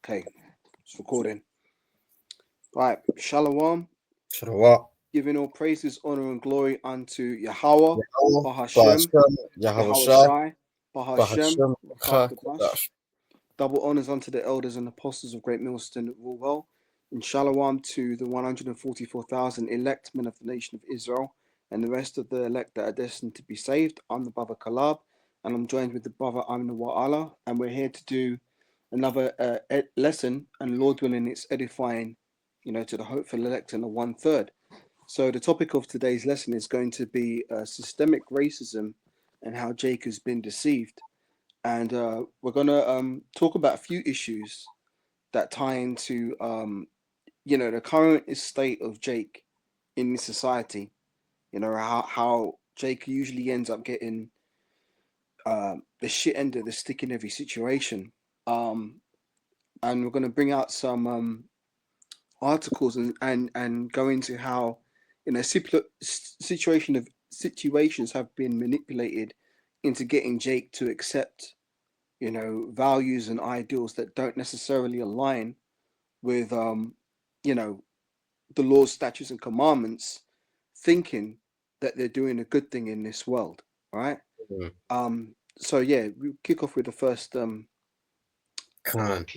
Okay, it's recording. Right, Shalom, Shalom. giving all praises, honor, and glory unto Yahweh, Yahweh, Bahashem, Yahweh Yahweh Shai, Shai, Bahashem, Bahashem, Rakakadash. Double honors unto the elders and apostles of Great Millstone that rule well. And Shalom to the 144,000 elect men of the nation of Israel and the rest of the elect that are destined to be saved. I'm the brother Kalab, and I'm joined with the brother Amna Wa'ala, and we're here to do another lesson, and Lord willing, it's edifying, to the hopeful elect and the 1/3. So the topic of today's lesson is going to be systemic racism and how Jake has been deceived. And we're going to talk about a few issues that tie into, the current state of Jake in this society. How Jake usually ends up getting the shit end of the stick in every situation. And we're going to bring out some articles and go into how situations have been manipulated into getting Jake to accept values and ideals that don't necessarily align with the laws, statutes, and commandments, thinking that they're doing a good thing in this world. All right. So yeah, we kick off with the first clip.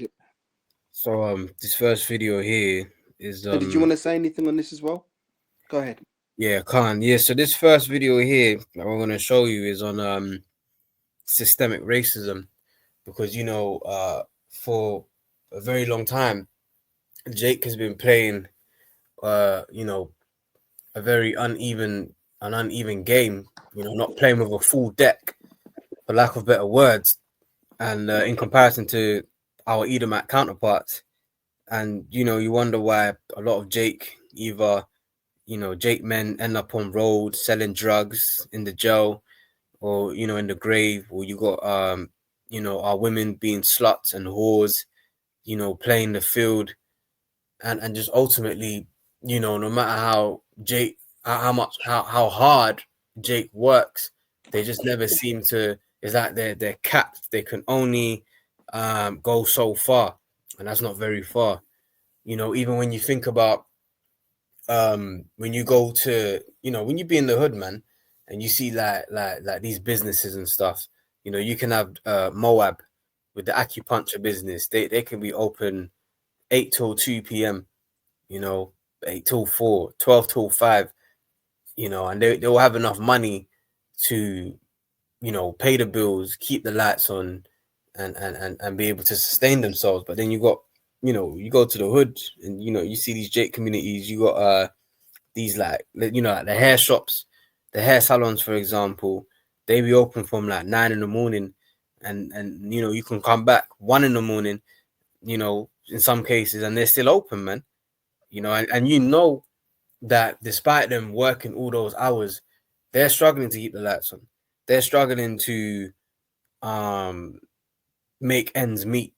So this first video here is Did you want to say anything on this as well? Go ahead. Yeah, Khan. Yeah, so this first video here that we're gonna show you is on systemic racism, because for a very long time Jake has been playing a very uneven game, not playing with a full deck, for lack of better words, and in comparison to our Edomite counterparts. And you wonder why a lot of Jake Jake men end up on road selling drugs, in the jail, or in the grave, or you got our women being sluts and whores, playing the field, and just ultimately, no matter how how hard Jake works, they just never seem to. It's like they're capped. They can only go so far, and that's not very far. Even when you think about when you go to when you be in the hood, man, and you see like these businesses and stuff, you can have Moab with the acupuncture business. They can be open 8 till 2 p.m, 8 till 4, 12 till 5, and they'll have enough money to pay the bills, keep the lights on, and be able to sustain themselves. But then you got you go to the hood, and you see these Jake communities. You got these like the hair shops, the hair salons, for example. They be open from like 9 in the morning, and you can come back 1 in the morning, in some cases, and they're still open, man. And that despite them working all those hours, they're struggling to keep the lights on. They're struggling to make ends meet,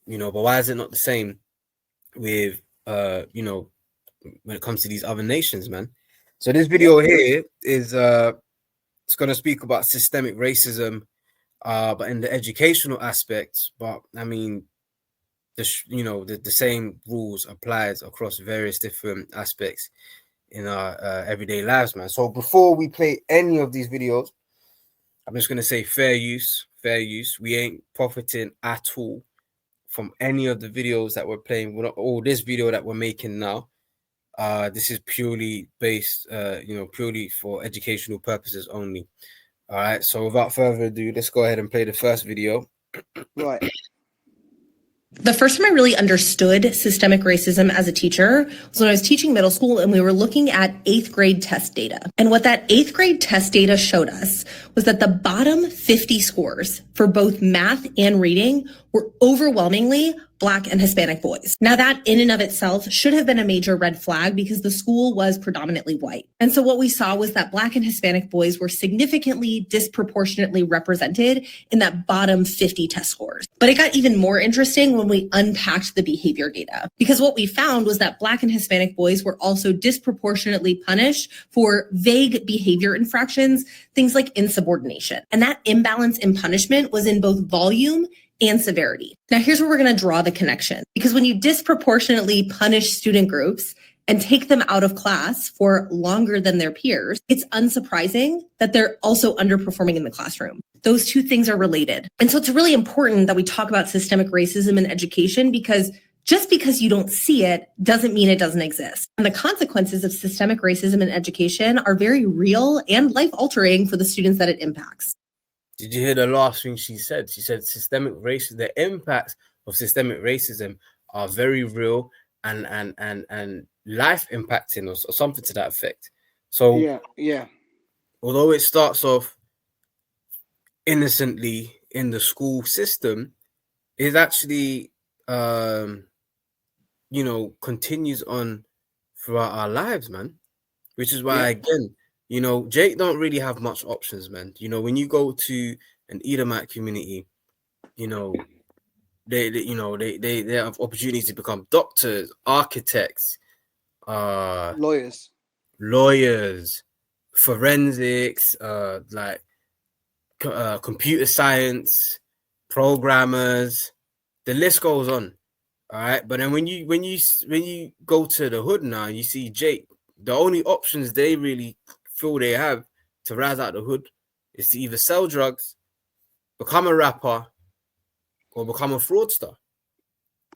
but why is it not the same with when it comes to these other nations, man? So this video here is it's going to speak about systemic racism, but in the educational aspects. But I mean, the same rules applies across various different aspects in our everyday lives, man. So before we play any of these videos, I'm just going to say fair use. We ain't profiting at all from any of the videos that we're playing. This video that we're making now. This is purely based, purely for educational purposes only. All right. So without further ado, let's go ahead and play the first video. Right. The first time I really understood systemic racism as a teacher was when I was teaching middle school and we were looking at 8th grade test data. And what that 8th grade test data showed us was that the bottom 50 scores for both math and reading were overwhelmingly Black and Hispanic boys. Now that in and of itself should have been a major red flag because the school was predominantly white. And so what we saw was that Black and Hispanic boys were significantly disproportionately represented in that bottom 50 test scores. But it got even more interesting when we unpacked the behavior data, because what we found was that Black and Hispanic boys were also disproportionately punished for vague behavior infractions, things like insubordination. And that imbalance in punishment was in both volume and severity. Now, here's where we're going to draw the connection, because when you disproportionately punish student groups and take them out of class for longer than their peers, it's unsurprising that they're also underperforming in the classroom. Those two things are related. And so it's really important that we talk about systemic racism in education, because just because you don't see it doesn't mean it doesn't exist. And the consequences of systemic racism in education are very real and life-altering for the students that it impacts. Did you hear the last thing she said? She said systemic racism, the impacts of systemic racism are very real and life impacting, or something to that effect. So yeah. Although it starts off innocently in the school system, it actually continues on throughout our lives, man. Which is why, again, Jake don't really have much options, man. When you go to an Edomite community, they have opportunities to become doctors, architects, lawyers, forensics, computer science, programmers. The list goes on. All right, but then when you go to the hood now, you see Jake. The only options they really feel they have to rise out the hood is to either sell drugs, become a rapper, or become a fraudster,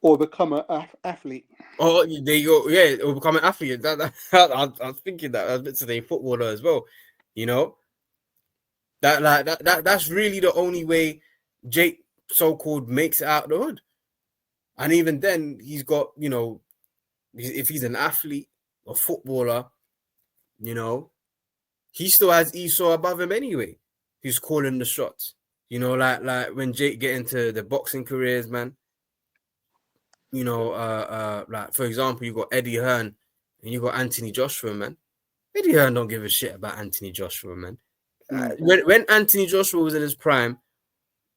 or become an athlete. Oh, there you go. Yeah, or become an athlete. I was thinking that I was meant to say footballer as well. That's really the only way Jake so-called makes it out the hood. And even then, he's got, if he's an athlete, a footballer, he still has Esau above him anyway. He's calling the shots. Like when Jake get into the boxing careers, man. Like for example, you got Eddie Hearn and you got Anthony Joshua, man. Eddie Hearn don't give a shit about Anthony Joshua, man. When Anthony Joshua was in his prime,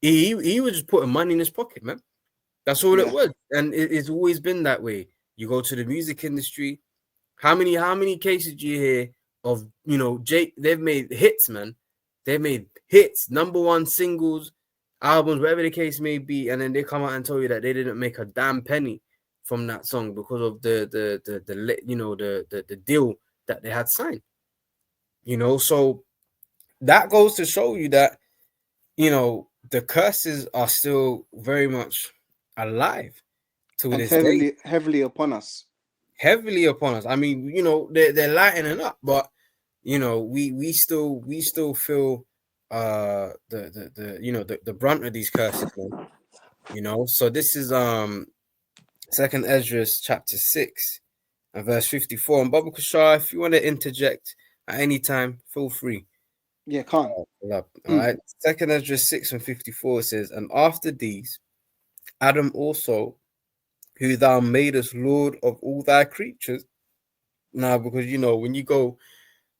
he was just putting money in his pocket, man. That's all it was, and it's always been that way. You go to the music industry. How many cases do you hear of Jake? They've made hits, man. They've made hits, number one singles, albums, whatever the case may be, and then they come out and tell you that they didn't make a damn penny from that song because of the deal that they had signed. So that goes to show you that the curses are still very much alive to this day. Heavily upon us. Heavily upon us. I mean, they're lightening up, but we still feel the brunt of these curses, man. So this is 2nd Ezra chapter 6 and verse 54. And Baba Kushar, if you want to interject at any time, feel free. Yeah, can't. All right. 2nd Ezra 6 and 54 says, and after these, Adam also, who thou madest Lord of all thy creatures. Now, because when you go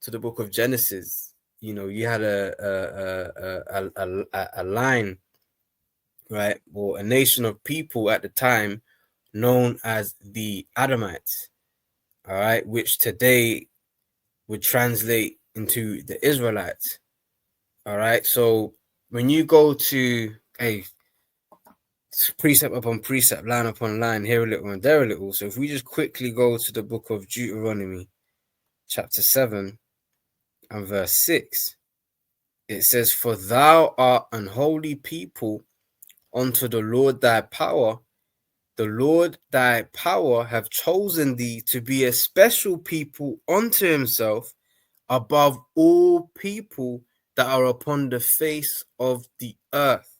to the book of Genesis, you had a line, right, or a nation of people at the time known as the Adamites, all right, which today would translate into the Israelites. All right, so when you go to precept upon precept, line upon line, here a little and there a little. So if we just quickly go to the book of Deuteronomy, chapter 7 and verse 6, it says, for thou art an holy people unto the Lord thy power. The Lord thy power have chosen thee to be a special people unto himself above all people that are upon the face of the earth.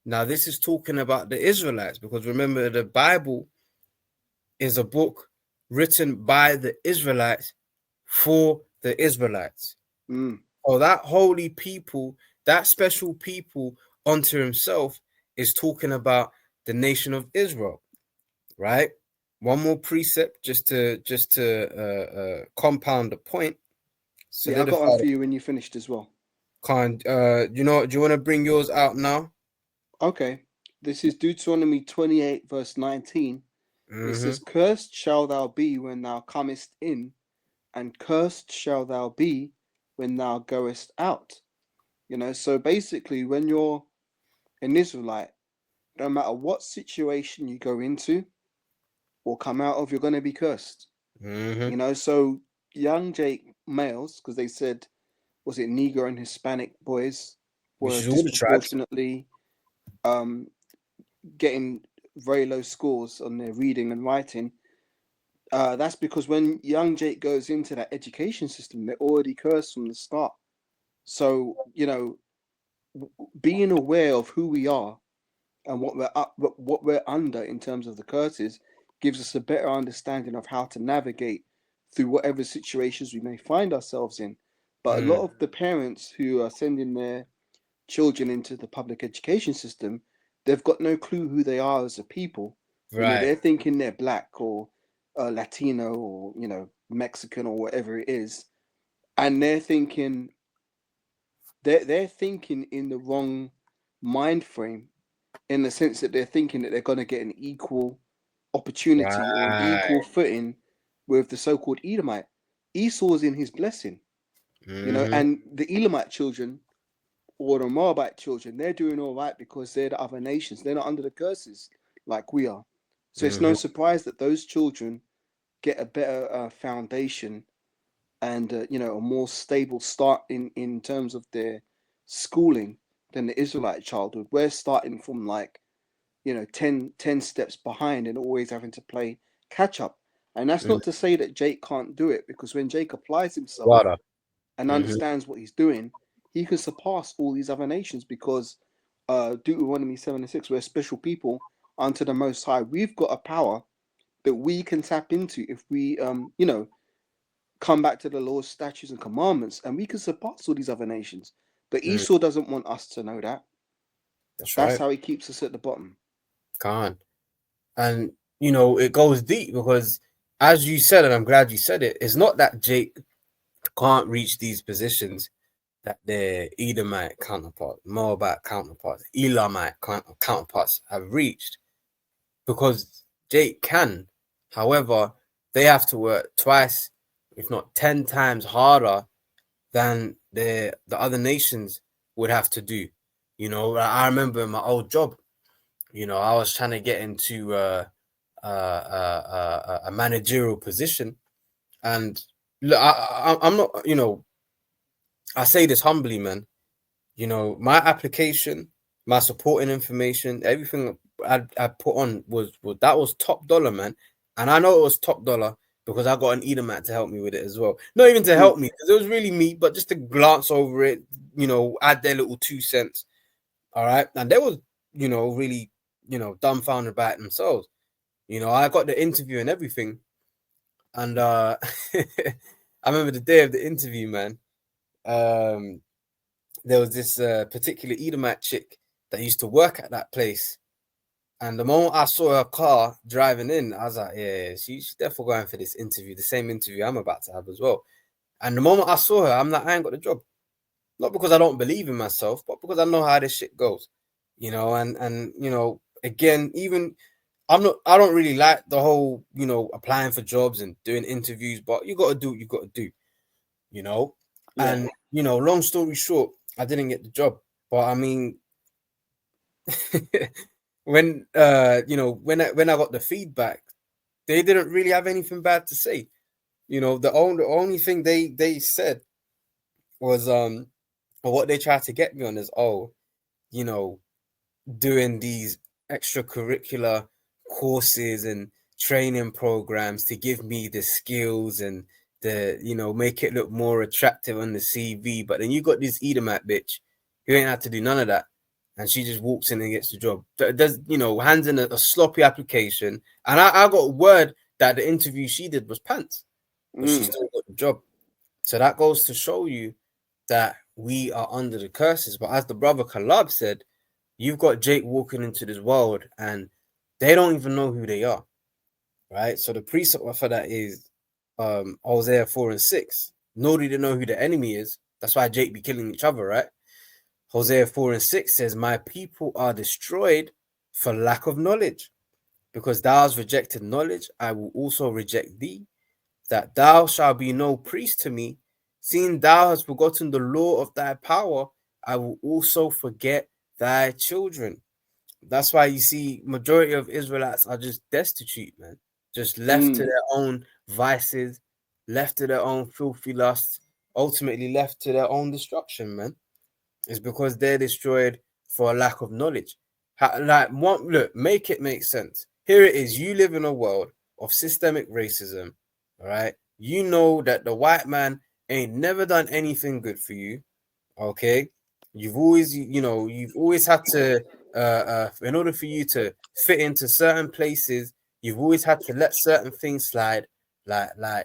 Now, this is talking about the Israelites, because remember, the Bible is a book written by the Israelites for the Israelites. Or that holy people, that special people unto himself, is talking about the nation of Israel, right? One more precept just to compound the point. Yeah, I got one for you when you finished as well. Do you want to bring yours out now? Okay, this is Deuteronomy 28 verse 19. It says, cursed shall thou be when thou comest in, and cursed shall thou be when thou goest out. So basically, when you're an Israelite, no matter what situation you go into or come out of, you're going to be cursed. Mm-hmm. So young Jake males, because they said, was it Negro and Hispanic boys Which were is all the tribes. disproportionately um, getting very low scores on their reading and writing. That's because when young Jake goes into that education system, they're already cursed from the start. So, being aware of who we are and what we're up, what we're under in terms of the curses gives us a better understanding of how to navigate through whatever situations we may find ourselves in. But a lot of the parents who are sending their children into the public education system, they've got no clue who they are as a people. Right. They're thinking they're black or Latino or Mexican or whatever it is, and they're thinking in the wrong mind frame, in the sense that they're thinking that they're going to get an equal opportunity or an Right. equal footing with the so-called Edomite. Esau's in his blessing, Mm-hmm. and the Elamite children or the Moabite children, they're doing all right because they're the other nations. They're not under the curses like we are. So it's no Mm-hmm. surprise that those children get a better foundation and a more stable start in terms of their schooling than the Israelite childhood. We're starting from like 10 steps behind and always having to play catch up. And that's Mm-hmm. not to say that Jake can't do it, because when Jake applies himself Water. and Mm-hmm. understands what he's doing, he can surpass all these other nations, because Deuteronomy 7:6, we're special people unto the Most High. We've got a power that we can tap into if we, come back to the laws, statutes, and commandments, and we can surpass all these other nations. But Mm. Esau doesn't want us to know that. That's That's right. how he keeps us at the bottom. Can't. And it goes deep because, as you said, and I'm glad you said it, it's not that Jake can't reach these positions that their Edomite counterparts, Moabite counterparts, Elamite counterparts have reached, because Jake can. However, they have to work twice, if not 10 times harder than the other nations would have to do. I remember in my old job, I was trying to get into a managerial position, and look, I'm not, I say this humbly, man. My application, my supporting information, everything I put on was top dollar, man. And I know it was top dollar because I got an Edomite to help me with it as well. Not even to help me, because it was really me, but just to glance over it, add their little 2 cents. All right. And they was, really, dumbfounded by it themselves. I got the interview and everything. And I remember the day of the interview, man. There was this particular Edomite chick that used to work at that place. And the moment I saw her car driving in, I was like, yeah, she's definitely going for this interview, the same interview I'm about to have as well. And the moment I saw her, I'm like, I ain't got the job. Not because I don't believe in myself, but because I know how this shit goes. And again, even I don't really like the whole, applying for jobs and doing interviews, but you gotta do what you gotta do, Yeah. And long story short, I didn't get the job. But I mean, when when I got the feedback, they didn't really have anything bad to say. The only thing they said was or what they tried to get me on is, you know, doing these extracurricular courses and training programs to give me the skills and make it look more attractive on the CV. But then you got this Edomite bitch who ain't had to do none of that, and she just walks in and gets the job. Does hands in a sloppy application, and I got word that the interview she did was pants, but she still got the job. So that goes to show you that we are under the curses. But as the brother Kalab said, you've got Jake walking into this world and they don't even know who they are, right? So the precept for that is Hosea 4:6. Nobody to know who the enemy is. That's why Jake be killing each other, right? Hosea 4:6 says, my people are destroyed for lack of knowledge. Because thou hast rejected knowledge, I will also reject thee, that thou shalt be no priest to me. Seeing thou hast forgotten the law of thy power, I will also forget thy children. That's why you see majority of Israelites are just destitute, man. Just left to Mm. their own vices, left to their own filthy lusts, ultimately left to their own destruction, man. It's because they're destroyed for a lack of knowledge. Look, make it make sense. Here it is. You live in a world of systemic racism, all right? You know that the white man ain't never done anything good for you. Okay, you've always had to in order for you to fit into certain places, you've always had to let certain things slide.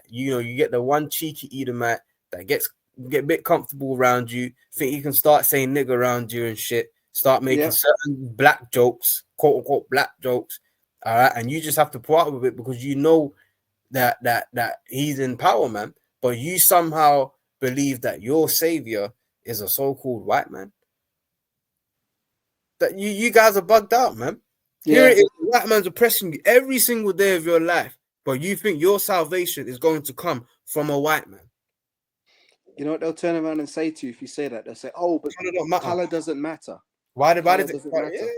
You get the one cheeky Edomite that get a bit comfortable around you, think you can start saying nigga around you and shit, start making Yeah. certain black jokes, quote unquote black jokes. All right, and you just have to put up with it because you know that he's in power, man. But you somehow believe that your savior is a so-called white man. That you guys are bugged out, man. Here Yeah. it is, the white man's oppressing you every single day of your life, but you think your salvation is going to come from a white man. You know what they'll turn around and say to you if you say that? They'll say, "Oh, but It don't matter. color doesn't matter. Why Color does it? doesn't Yeah, matter."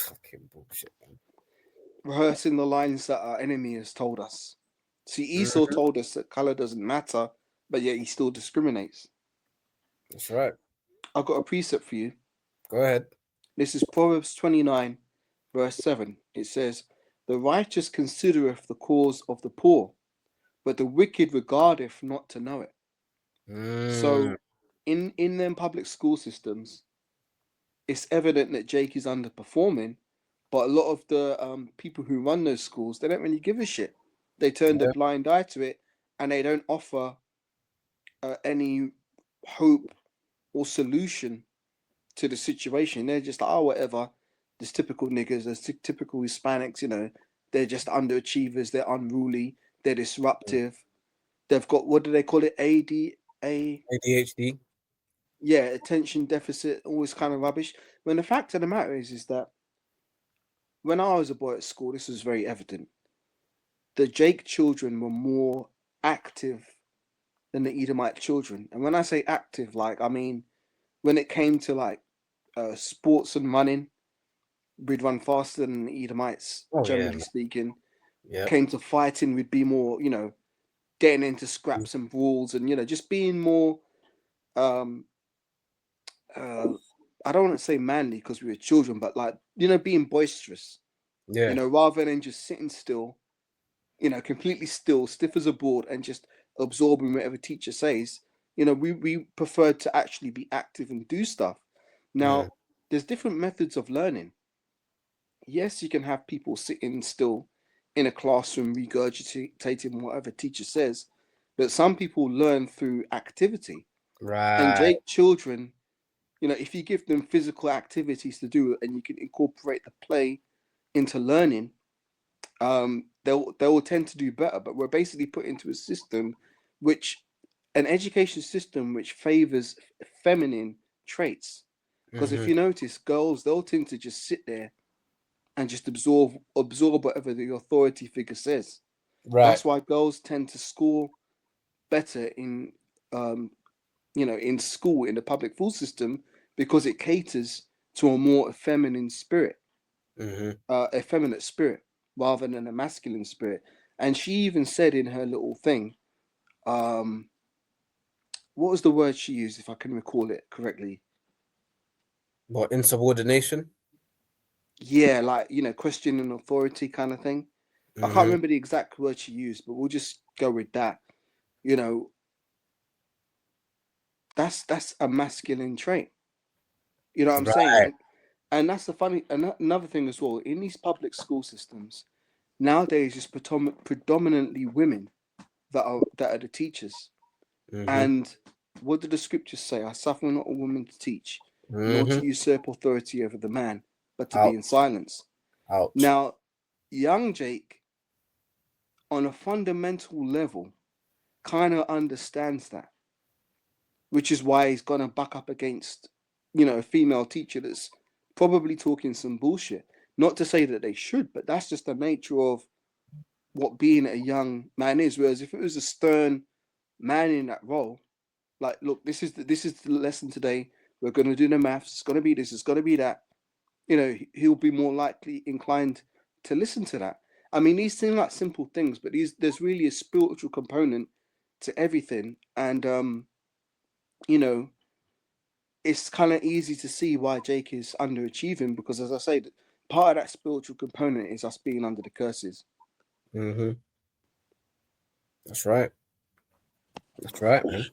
fucking bullshit, man. Rehearsing the lines that our enemy has told us. See, Esau Mhm. told us that color doesn't matter, but yet he still discriminates. That's right. I've got a precept for you. Go ahead. This is Proverbs 29, verse 7. It says, "The righteous considereth the cause of the poor, but the wicked regardeth not to know it." Mm, So, in them public school systems, it's evident that Jake is underperforming, but a lot of the people who run those schools, they don't really give a shit. They turn a yeah, blind eye to it, and they don't offer any hope or solution to the situation. They're just like, oh, whatever. There's typical niggas, there's typical Hispanics, they're just underachievers, they're unruly, they're disruptive. They've got, what do they call it? ADHD. Yeah, attention deficit, all this kind of rubbish. When the fact of the matter is that when I was a boy at school, this was very evident. The Jake children were more active than the Edomite children. And when I say active, like, I mean, when it came to like sports and running, we'd run faster than the Edomites, Oh yeah, generally man. speaking. Yeah. Came to fighting, we'd be more, getting into scraps and brawls and, just being more, um, uh, I don't want to say manly because we were children, but like, being boisterous, Yeah. rather than just sitting still, completely still, stiff as a board and just absorbing whatever teacher says. We preferred to actually be active and do stuff. Mm, Now, there's different methods of learning. Yes, you can have people sitting still in a classroom regurgitating whatever teacher says, but some people learn through activity. And right. Jake children, if you give them physical activities to do and you can incorporate the play into learning, they will tend to do better. But we're basically put into a system which an education system which favors feminine traits. Because if Mm-hmm. you notice, girls, they'll tend to just sit there and just absorb whatever the authority figure says. Right. That's why girls tend to score better um, in school in the public school system because it caters to a more feminine spirit, Mm-hmm. effeminate spirit rather than a masculine spirit. And she even said in her little thing, um, what was the word she used, if I can recall it correctly? What, insubordination? Yeah, like, questioning authority kind of thing. I can't Mm-hmm. remember the exact word she used, but we'll just go with that. You know, that's a masculine trait. You know what I'm saying? Right. And that's the funny another thing as well. In these public school systems nowadays, it's predominantly women that are the teachers. Mm-hmm. And what do the scriptures say? I suffer not a woman to teach, nor Mm-hmm. to usurp authority over the man, but to be in Ouch. silence. Ouch. Now, young Jake, on a fundamental level, kind of understands that, which is why he's gonna buck up against, a female teacher that's probably talking some bullshit. Not to say that they should, but that's just the nature of what being a young man is. Whereas if it was a stern man in that role, like, look, this is the lesson today. We're gonna do the maths. It's gonna be this. It's gonna be that. he'll be more likely inclined to listen to that. I mean, these seem like simple things, but there's really a spiritual component to everything, and it's kind of easy to see why Jake is underachieving, because, as I say, part of that spiritual component is us being under the curses. Mm-hmm. That's right. That's right, man.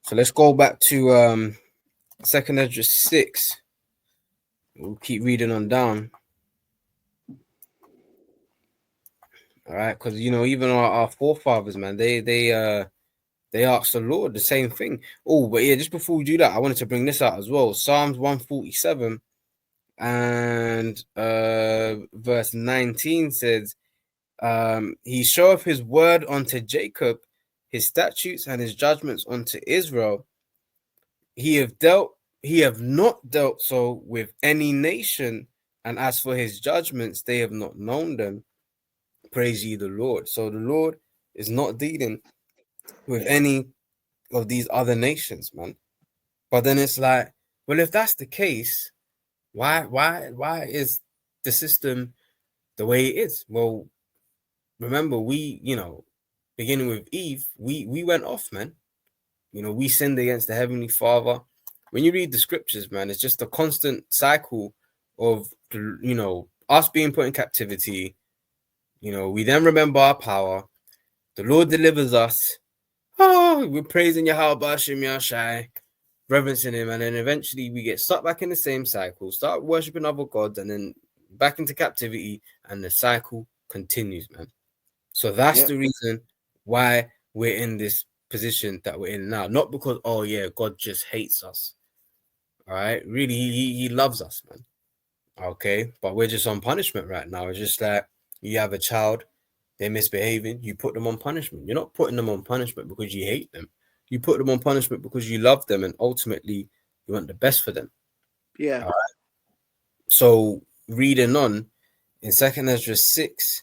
So let's go back to 2nd Ezra 6. We'll keep reading on down. All right, because even our forefathers, man, they asked the Lord the same thing. Oh, but yeah, just before we do that, I wanted to bring this out as well. Psalms 147 and verse 19 says, he showeth his word unto Jacob, his statutes and his judgments unto Israel. He have not dealt so with any nation, and as for his judgments, they have not known them. Praise ye the Lord. So the Lord is not dealing with any of these other nations, man. But then it's like, well, if that's the case, why is the system the way it is? Well, remember, beginning with Eve, we went off, man. We sinned against the Heavenly Father. When you read the scriptures, man, it's just a constant cycle of us being put in captivity. We then remember our power. The Lord delivers us. Oh, we're praising Yahweh Bashim Yashai, reverencing him, and then eventually we get stuck back in the same cycle, start worshiping other gods, and then back into captivity, and the cycle continues, man. So that's the reason why we're in this position that we're in now. Not because, oh yeah, God just hates us. All right, really, he loves us, man. Okay, but we're just on punishment right now. It's just that you have a child, they're misbehaving, you put them on punishment. You're not putting them on punishment because you hate them. You put them on punishment because you love them, and ultimately you want the best for them. Yeah. All right. So reading on in 2nd Ezra 6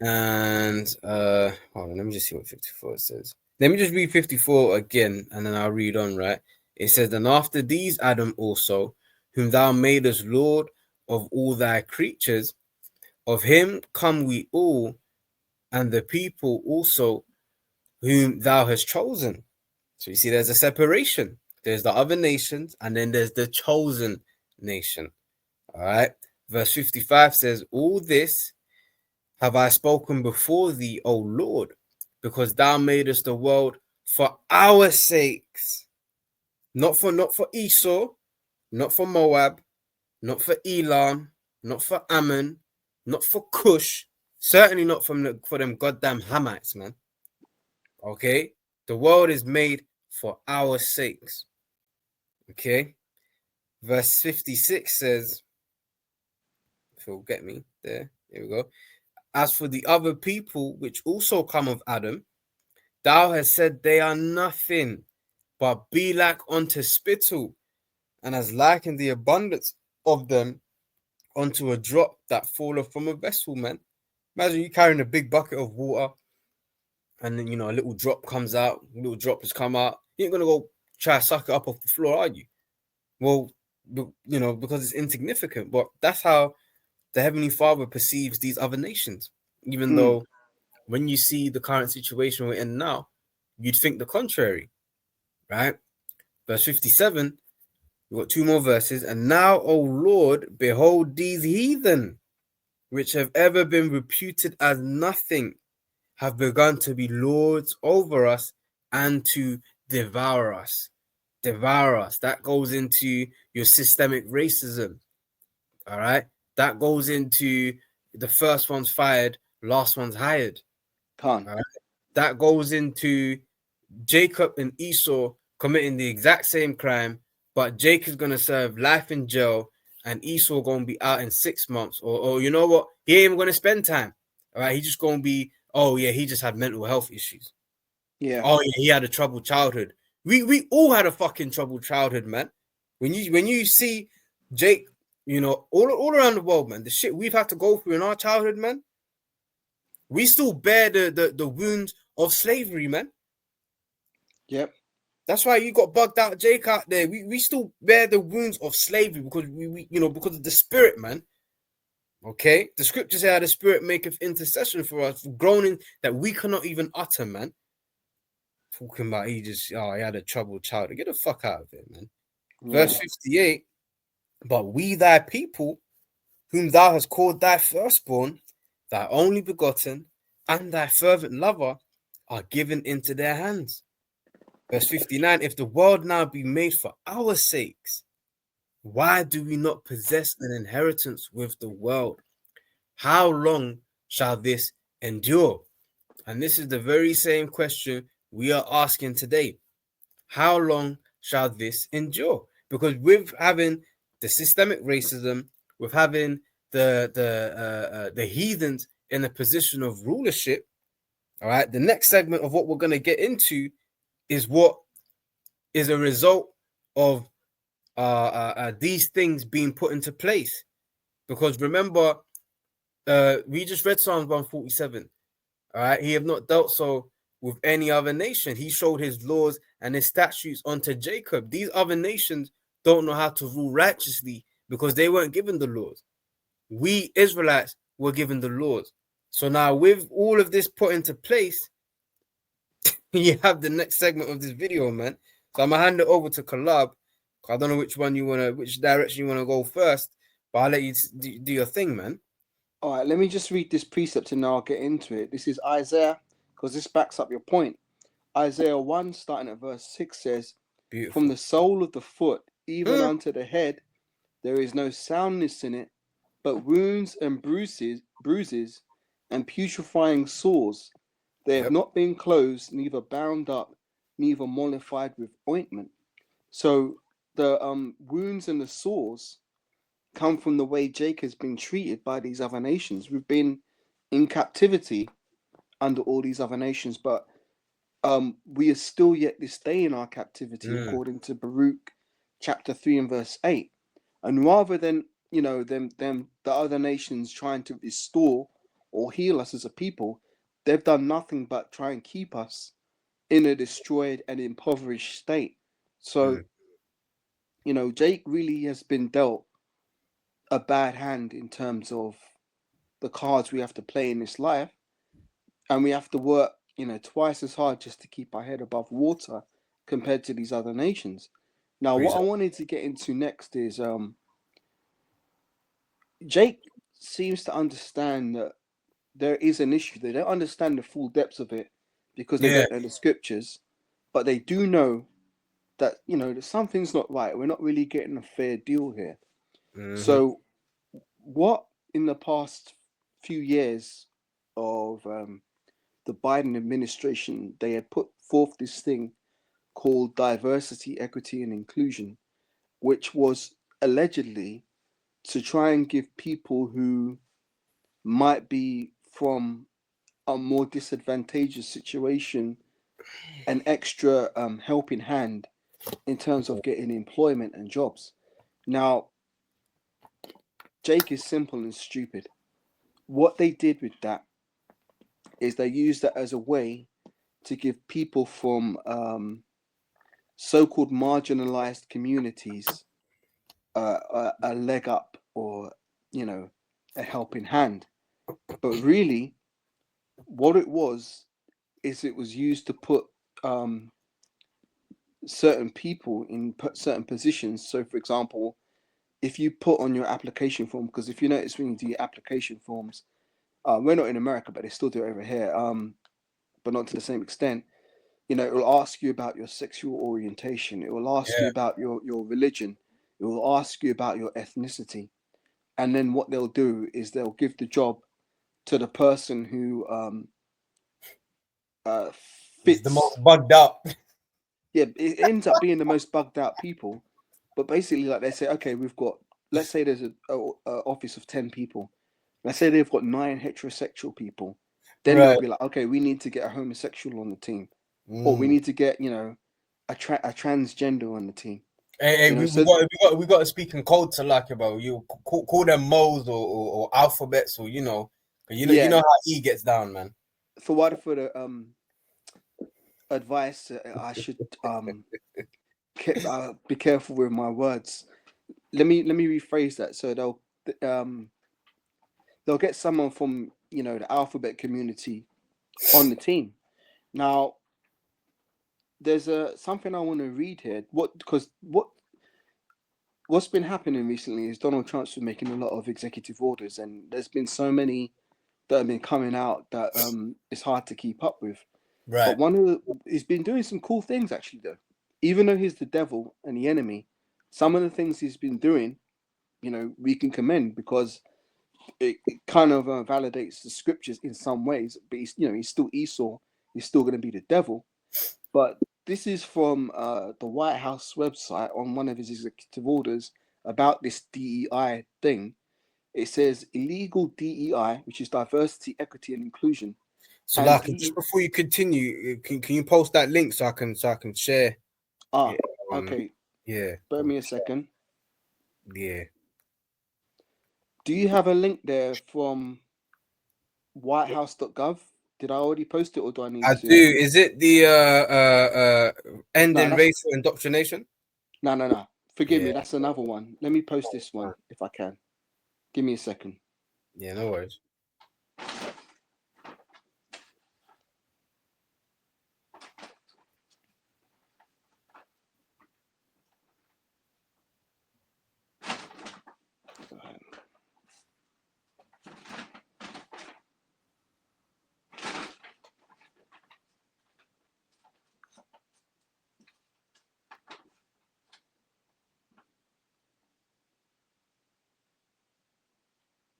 and hold on, let me just see what 54 says. Let me just read 54 again, and then I'll read on, right? It says, and after these Adam also, whom thou madest Lord of all thy creatures, of him come we all, and the people also whom thou hast chosen. So you see, there's a separation. There's the other nations, and then there's the chosen nation. All right. Verse 55 says, all this have I spoken before thee, O Lord, because thou madest the world for our sakes, not for Esau, not for Moab, not for Elam, not for Ammon, not for Cush, certainly not for them goddamn Hamites, man. Okay, the world is made for our sakes. Okay, verse 56 says, if you'll get me there, here we go. As for the other people which also come of Adam, thou hast said they are nothing, but be like unto spittle, and has likened the abundance of them unto a drop that falleth from a vessel, man. Imagine you carrying a big bucket of water, and then a little drop comes out, little droplets come out. You ain't gonna go try to suck it up off the floor, are you? Well, because it's insignificant. But that's how the Heavenly Father perceives these other nations, even though when you see the current situation we're in now, you'd think the contrary, right? Verse 57, we've got two more verses. And now, O Lord, behold these heathen, which have ever been reputed as nothing, have begun to be lords over us and to devour us. Devour us. That goes into your systemic racism. All right. That goes into the first one's fired, last one's hired. All right? That goes into Jacob and Esau committing the exact same crime, but Jake is going to serve life in jail and Esau going to be out in 6 months. Or you know what? He ain't even going to spend time. All right. He's just going to be, oh, yeah, he just had mental health issues. Yeah. Oh, yeah, he had a troubled childhood. We all had a fucking troubled childhood, man. When you see Jake, all around the world, man, the shit we've had to go through in our childhood, man, we still bear the wounds of slavery, man. Yep. That's why you got bugged out Jake out there. We still bear the wounds of slavery because we because of the spirit, man. Okay, the scriptures say how the spirit maketh intercession for us, groaning that we cannot even utter, man. Talking about he had a troubled child. Get the fuck out of here, man. Yeah. Verse 58. But we thy people, whom thou hast called thy firstborn, thy only begotten, and thy fervent lover, are given into their hands. Verse 59, if the world now be made for our sakes, why do we not possess an inheritance with the world? How long shall this endure? And this is the very same question we are asking today. How long shall this endure? Because with having the systemic racism, with having the heathens in a position of rulership, all right, the next segment of what we're going to get into is what is a result of these things being put into place. Because remember, we just read Psalms 147. All right, he have not dealt so with any other nation. He showed his laws and his statutes unto Jacob. These other nations don't know how to rule righteously because they weren't given the laws. We Israelites were given the laws. So now with all of this put into place, you have the next segment of this video, man. So I'm gonna hand it over to Collab. I don't know which direction you wanna go first, but I'll let you do your thing, man. All right, let me just read this precept and now I'll get into it. This is Isaiah, because this backs up your point. Isaiah 1, starting at verse 6 says, Beautiful. From the sole of the foot even unto the head, there is no soundness in it, but wounds and bruises and putrefying sores. They have not been closed, neither bound up, neither mollified with ointment. So the wounds and the sores come from the way Jake has been treated by these other nations. We've been in captivity under all these other nations, but we are still yet this day in our captivity, according to Baruch chapter 3 and verse 8. And rather than them the other nations trying to restore or heal us as a people, they've done nothing but try and keep us in a destroyed and impoverished state. So Jake really has been dealt a bad hand in terms of the cards we have to play in this life, and we have to work twice as hard just to keep our head above water compared to these other nations. Now what I wanted to get into next is Jake seems to understand that there is an issue. They don't understand the full depths of it because they don't know the scriptures, but they do know that that something's not right. We're not really getting a fair deal here. So what in the past few years of the Biden administration, they had put forth this thing called diversity, equity, and inclusion, which was allegedly to try and give people who might be from a more disadvantageous situation an extra helping hand in terms of getting employment and jobs. Now, Jake is simple and stupid. What they did with that is they used that as a way to give people from so-called marginalized communities a leg up, or a helping hand. But really what it was is it was used to put certain people in certain positions. So for example, if you put on your application form, because if you notice when you do your application forms, we're not in America, but they still do it over here, but not to the same extent. It will ask you about your sexual orientation. It will ask you about your religion. It will ask you about your ethnicity. And then what they'll do is they'll give the job to the person who fits. The most bugged out. Yeah, it ends up being the most bugged out people. But basically, like they say, okay, we've got, let's say there's a office of 10 people. Let's say they've got 9 heterosexual people. Then they'll be like, okay, we need to get a homosexual on the team. Or we need to get, a transgender on the team. Hey, we got to speak in code to like about you. Call them moles or alphabets, or you know how he gets down, man. For the advice. I should be careful with my words. Let me rephrase that. So they'll get someone from the alphabet community on the team. Now there's something I want to read here. What's been happening recently is Donald Trump's been making a lot of executive orders, and there's been so many that have been coming out that it's hard to keep up with. Right. But he's been doing some cool things actually, though. Even though he's the devil and the enemy, some of the things he's been doing, we can commend because it kind of validates the scriptures in some ways. But he's still Esau. He's still going to be the devil. But this is from the White House website on one of his executive orders about this DEI thing. It says illegal DEI, which is diversity, equity, and inclusion. So, And like, just before you continue, can you post that link so I can share? Okay. Yeah. Bear me a second. Yeah. Do you have a link there from whitehouse.gov? Did I already post it, or do I need to? I do. Is it the ending racial indoctrination? No. Forgive me. That's another one. Let me post this one if I can. Give me a second. Yeah, no worries.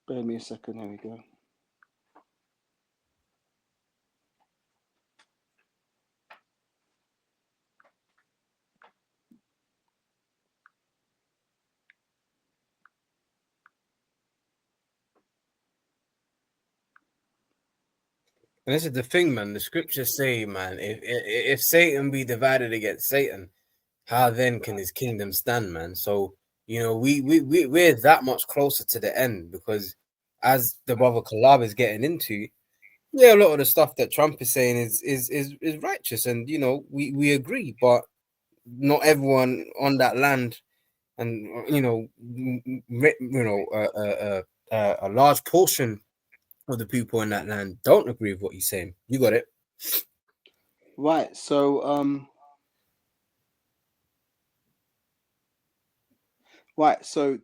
Bear me a second. There we go. And this is the thing, man. The scriptures say, man, if Satan be divided against Satan, how then can his kingdom stand, man? So we're that much closer to the end because as the brother Kalab is getting into, a lot of the stuff that Trump is saying is righteous, and we agree, but not everyone on that land, and a large portion of the people in that land don't agree with what he's saying. You got it. Right. So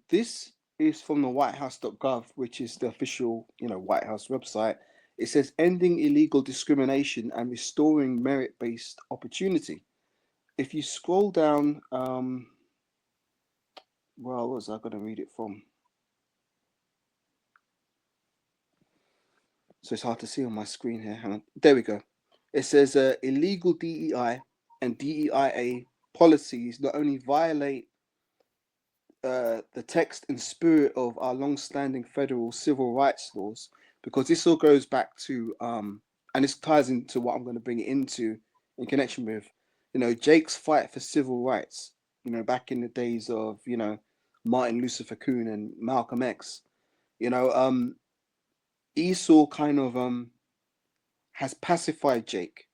this is from the whitehouse.gov, which is the official, White House website. It says ending illegal discrimination and restoring merit-based opportunity. If you scroll down, where was I going to read it from? So it's hard to see on my screen here. Hang on. There we go. It says illegal DEI and DEIA policies not only violate the text and spirit of our long-standing federal civil rights laws, because this all goes back to and this ties into what I'm going to bring it into in connection with Jake's fight for civil rights, back in the days of Martin Luther King and Malcolm X. Esau kind of has pacified Jake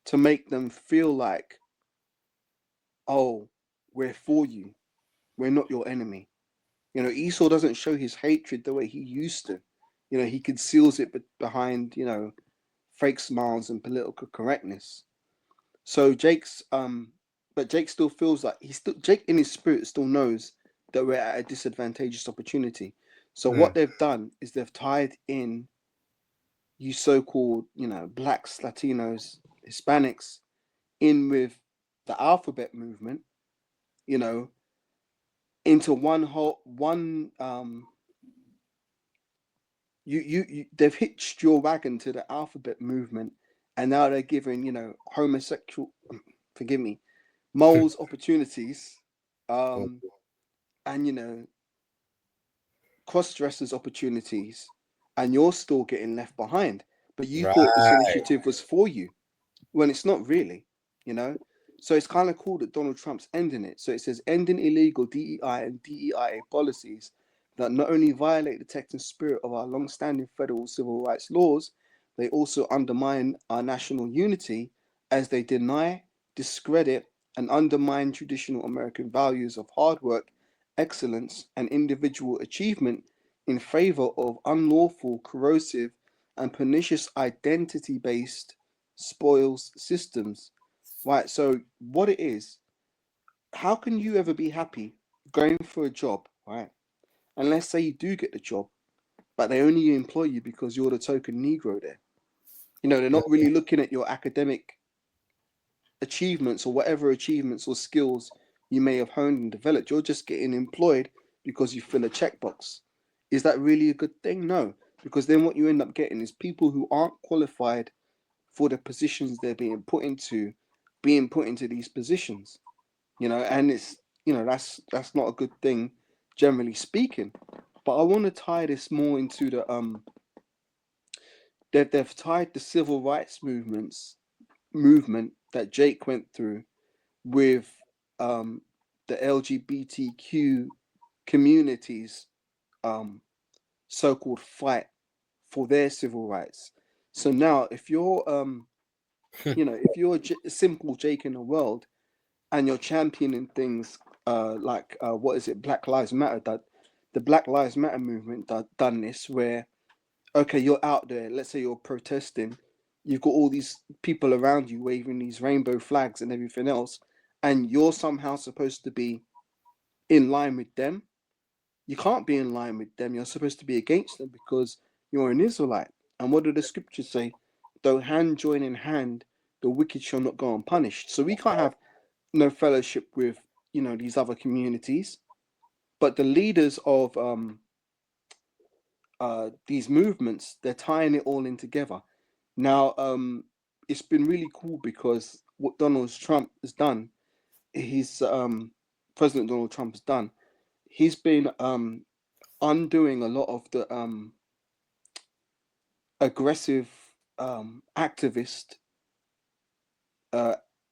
to make them feel like, oh, we're for you, we're not your enemy. Esau doesn't show his hatred the way he used to. He conceals it behind, fake smiles and political correctness. So but Jake still feels like Jake in his spirit still knows that we're at a disadvantageous opportunity. So what they've done is they've tied in you so-called, blacks, Latinos, Hispanics in with the alphabet movement, into they've hitched your wagon to the alphabet movement, and now they're giving homosexual, forgive me, moles opportunities, and cross-dressers opportunities, and you're still getting left behind. But you thought this initiative was for you when it's not really, So it's kind of cool that Donald Trump's ending it. So it says ending illegal DEI and DEIA policies that not only violate the text and spirit of our long-standing federal civil rights laws, they also undermine our national unity as they deny, discredit, and undermine traditional American values of hard work, excellence, and individual achievement in favor of unlawful, corrosive, and pernicious identity based spoils systems. Right, so what it is, how can you ever be happy going for a job, right? And let's say you do get the job, but they only employ you because you're the token Negro there. You know, they're not really looking at your academic achievements or whatever achievements or skills you may have honed and developed. You're just getting employed because you fill a checkbox. Is that really a good thing? No, because then what you end up getting is people who aren't qualified for the positions they're being put into these positions. You know, and it's, you know, that's not a good thing, generally speaking. But I want to tie this more into the they've tied the civil rights movement that Jake went through with the LGBTQ community's so-called fight for their civil rights. So now, if you're you know, if you're a simple Jake in the world and you're championing things like what is it, Black Lives Matter, that the Black Lives Matter movement done this, where okay, you're out there, let's say you're protesting, you've got all these people around you waving these rainbow flags and everything else, and you're somehow supposed to be in line with them. You can't be in line with them. You're supposed to be against them because you're an Israelite. And what do the scriptures say? Though hand join in hand, the wicked shall not go unpunished. So we can't have no fellowship with, you know, these other communities. But the leaders of these movements, they're tying it all in together. Now, it's been really cool because what Donald Trump has done, he's President Donald Trump has done, he's been undoing a lot of the aggressive activist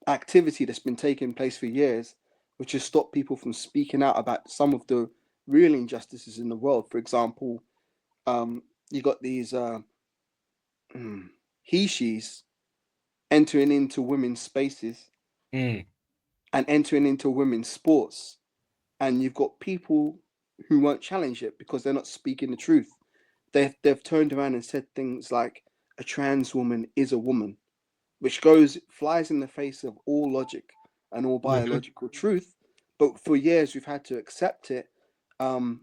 activity that's been taking place for years, which has stopped people from speaking out about some of the real injustices in the world. For example, you got these he she's entering into women's spaces Mm. and entering into women's sports, and you've got people who won't challenge it because they're not speaking the truth. They've turned around and said things like a trans woman is a woman, which flies in the face of all logic and all biological truth. But for years we've had to accept it and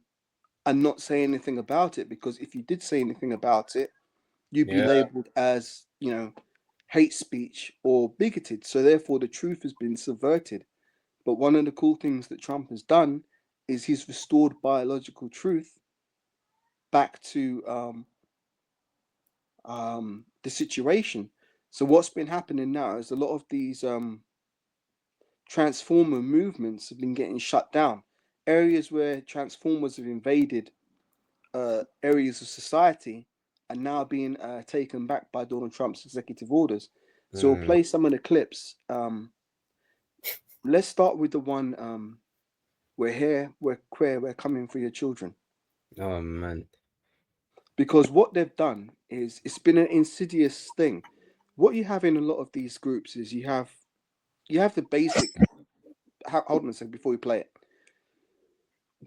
not say anything about it, because if you did say anything about it, you'd be Yeah. labeled as, you know, hate speech or bigoted. So therefore the truth has been subverted. But one of the cool things that Trump has done is he's restored biological truth back to the situation. So what's been happening now is a lot of these transformer movements have been getting shut down. Areas where transformers have invaded areas of society are now being taken back by Donald Trump's executive orders. So we'll play some of the clips. Let's start with the one, we're here, we're queer, we're coming for your children. Oh man. Because what they've done is, it's been an insidious thing. What you have in a lot of these groups is you have the basic. Hold on a second before we play it.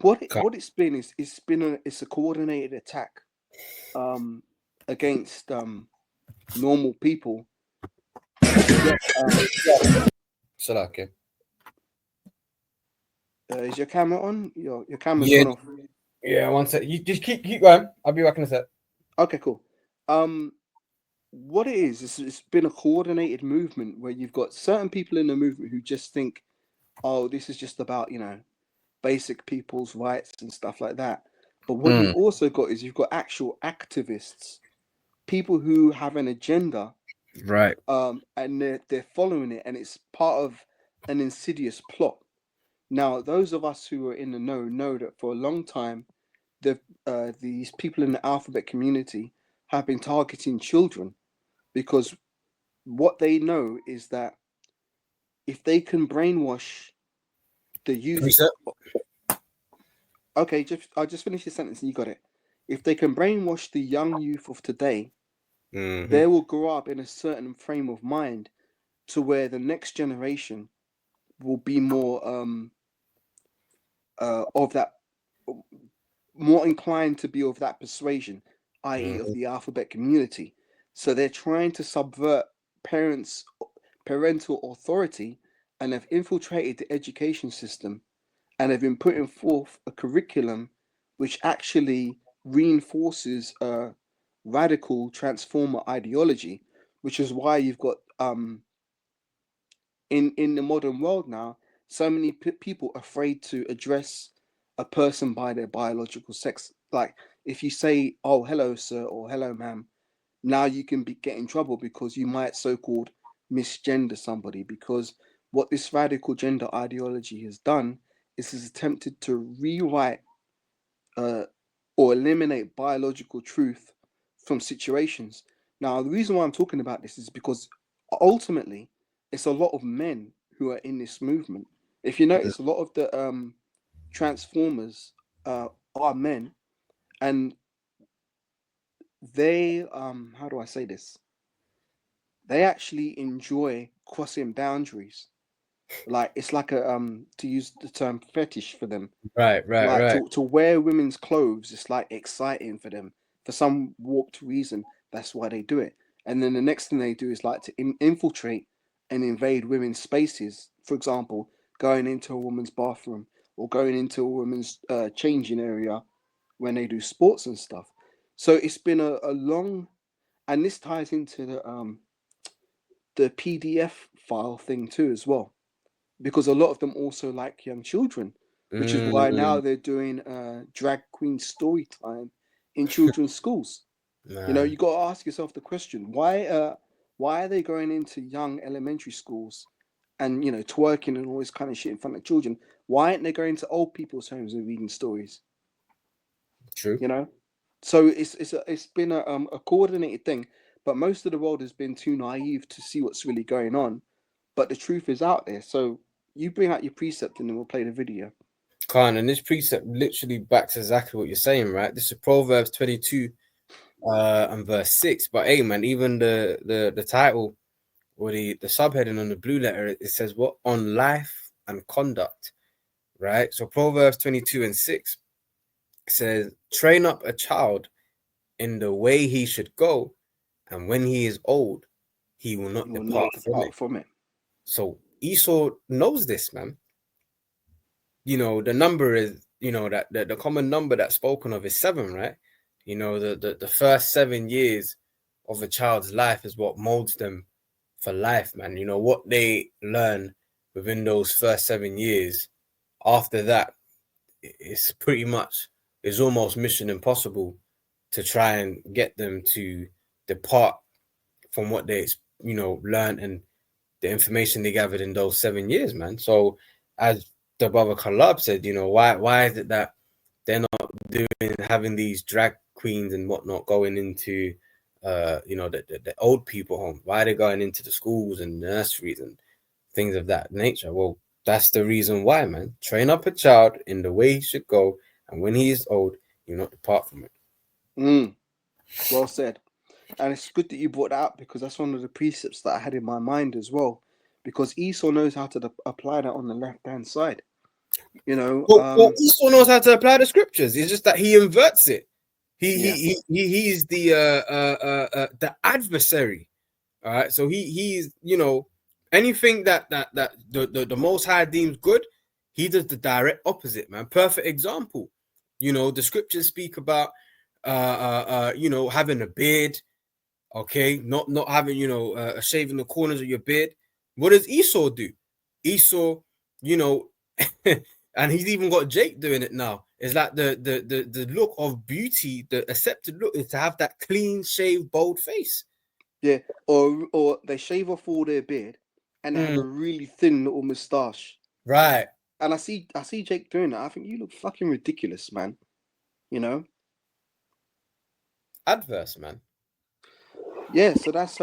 What it's been is, it's a coordinated attack against normal people. So okay. Is your camera on? Your camera's Yeah. gone off. Yeah, one sec. You just keep going. I'll be back in a sec. Okay, cool. What it is it's been a coordinated movement where you've got certain people in the movement who just think, oh, this is just about, you know, basic people's rights and stuff like that. But what you've also got is you've got actual activists, people who have an agenda, Right. and they're following it, and it's part of an insidious plot. Now, those of us who are in the know that for a long time, these people in the alphabet community have been targeting children, because what they know is that if they can brainwash the youth. Reset. Okay, I'll just finish the sentence and you got it. If they can brainwash the young youth of today, they will grow up in a certain frame of mind, to where the next generation will be more of that, more inclined to be of that persuasion, i.e., of Mhm. the alphabet community. So they're trying to subvert parents' parental authority and have infiltrated the education system and have been putting forth a curriculum which actually reinforces a radical transformer ideology, which is why you've got in the modern world now so many people afraid to address a person by their biological sex. Like if you say, "Oh, hello, sir," or "Hello, ma'am," now you can get in trouble because you might so-called misgender somebody, because what this radical gender ideology has done is has attempted to rewrite uh, or eliminate biological truth from situations. Now, the reason why I'm talking about this is because ultimately it's a lot of men who are in this movement. If you notice, a lot of the transformers are men, and they how do I say this? They actually enjoy crossing boundaries. Like it's like a to use the term fetish for them. Right, right, Like right. to wear women's clothes, it's like exciting for them for some warped reason. That's why they do it. And then the next thing they do is like to infiltrate and invade women's spaces. For example, going into a woman's bathroom or going into a woman's changing area when they do sports and stuff. So it's been a long, and this ties into the PDF file thing too as well, because a lot of them also like young children, which is why now Mm, they're doing drag queen story time in children's schools. You know, man, you got to ask yourself the question: why are they going into young elementary schools and twerking and all this kind of shit in front of children? Why aren't they going to old people's homes and reading stories? true. You know, so it's been a coordinated thing, but most of the world has been too naive to see what's really going on. But the truth is out there. So you bring out your precept and then we'll play the video. Khan, and this precept literally backs exactly what you're saying, right? This is Proverbs 22 and verse 6. But hey, man, even the title or the subheading on the blue letter, it says what? On life and conduct, right? So Proverbs 22 and 6 says, train up a child in the way he should go, and when he is old, he will You not will not depart from depart it. from it. So Esau knows this, man. The number is, that the common number that's spoken of is 7, right? The first 7 years of a child's life is what molds them for life, man. What they learn within those first 7 years. After that, it's pretty much, it's almost mission impossible to try and get them to depart from what they learned and the information they gathered in those 7 years, man. So as the brother Kalab said, why is it that they're not having these drag queens and whatnot going into the old people home? Why are they going into the schools and nurseries and things of that nature? Well, that's the reason why, man. Train up a child in the way he should go, and when he is old, you not depart from it. Well said. And it's good that you brought that up because that's one of the precepts that I had in my mind as well. Because Esau knows how to apply that on the left hand side. You know, Well, Esau knows how to apply the scriptures. It's just that he inverts it. yeah, He is the adversary. All right. So he's anything that the Most High deems good, he does the direct opposite, man. Perfect example. The scriptures speak about having a beard, okay, not having shaving the corners of your beard. What does Esau do? Esau, you know, and he's even got Jake doing it now. It's like the look of beauty, the accepted look is to have that clean shaved, bold face. yeah. Or they shave off all their beard and they have a really thin little moustache. Right. And I see Jake doing that. I think you look fucking ridiculous, man. You know? Adverse, man. Yeah, so that's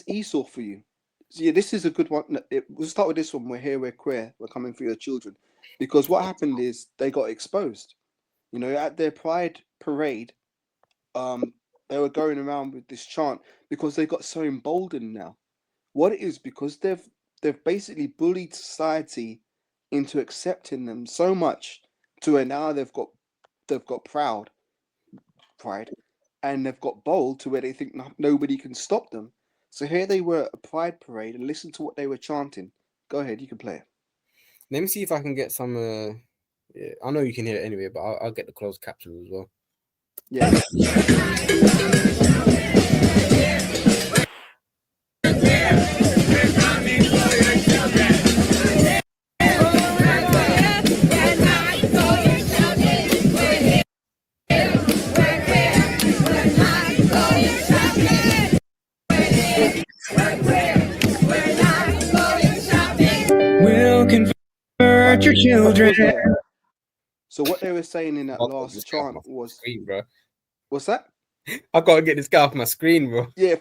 Esau for you. So yeah, this is a good one. We'll start with this one. We're here, we're queer, we're coming for your children. Because what happened is they got exposed. At their pride parade, um, they were going around with this chant because they got so emboldened now. What it is, because they've basically bullied society into accepting them so much to where now they've got pride, and they've got bold to where they think nobody can stop them. So here they were at a pride parade, and listen to what they were chanting. Go ahead, you can play it. Let me see if I can get some. Yeah, I know you can hear it anyway, but I'll get the closed captions as well. Yeah. We'll convert your children. So what they were saying in that last chant was, screen, bro. What's that? I gotta get this guy off my screen, bro. Yeah,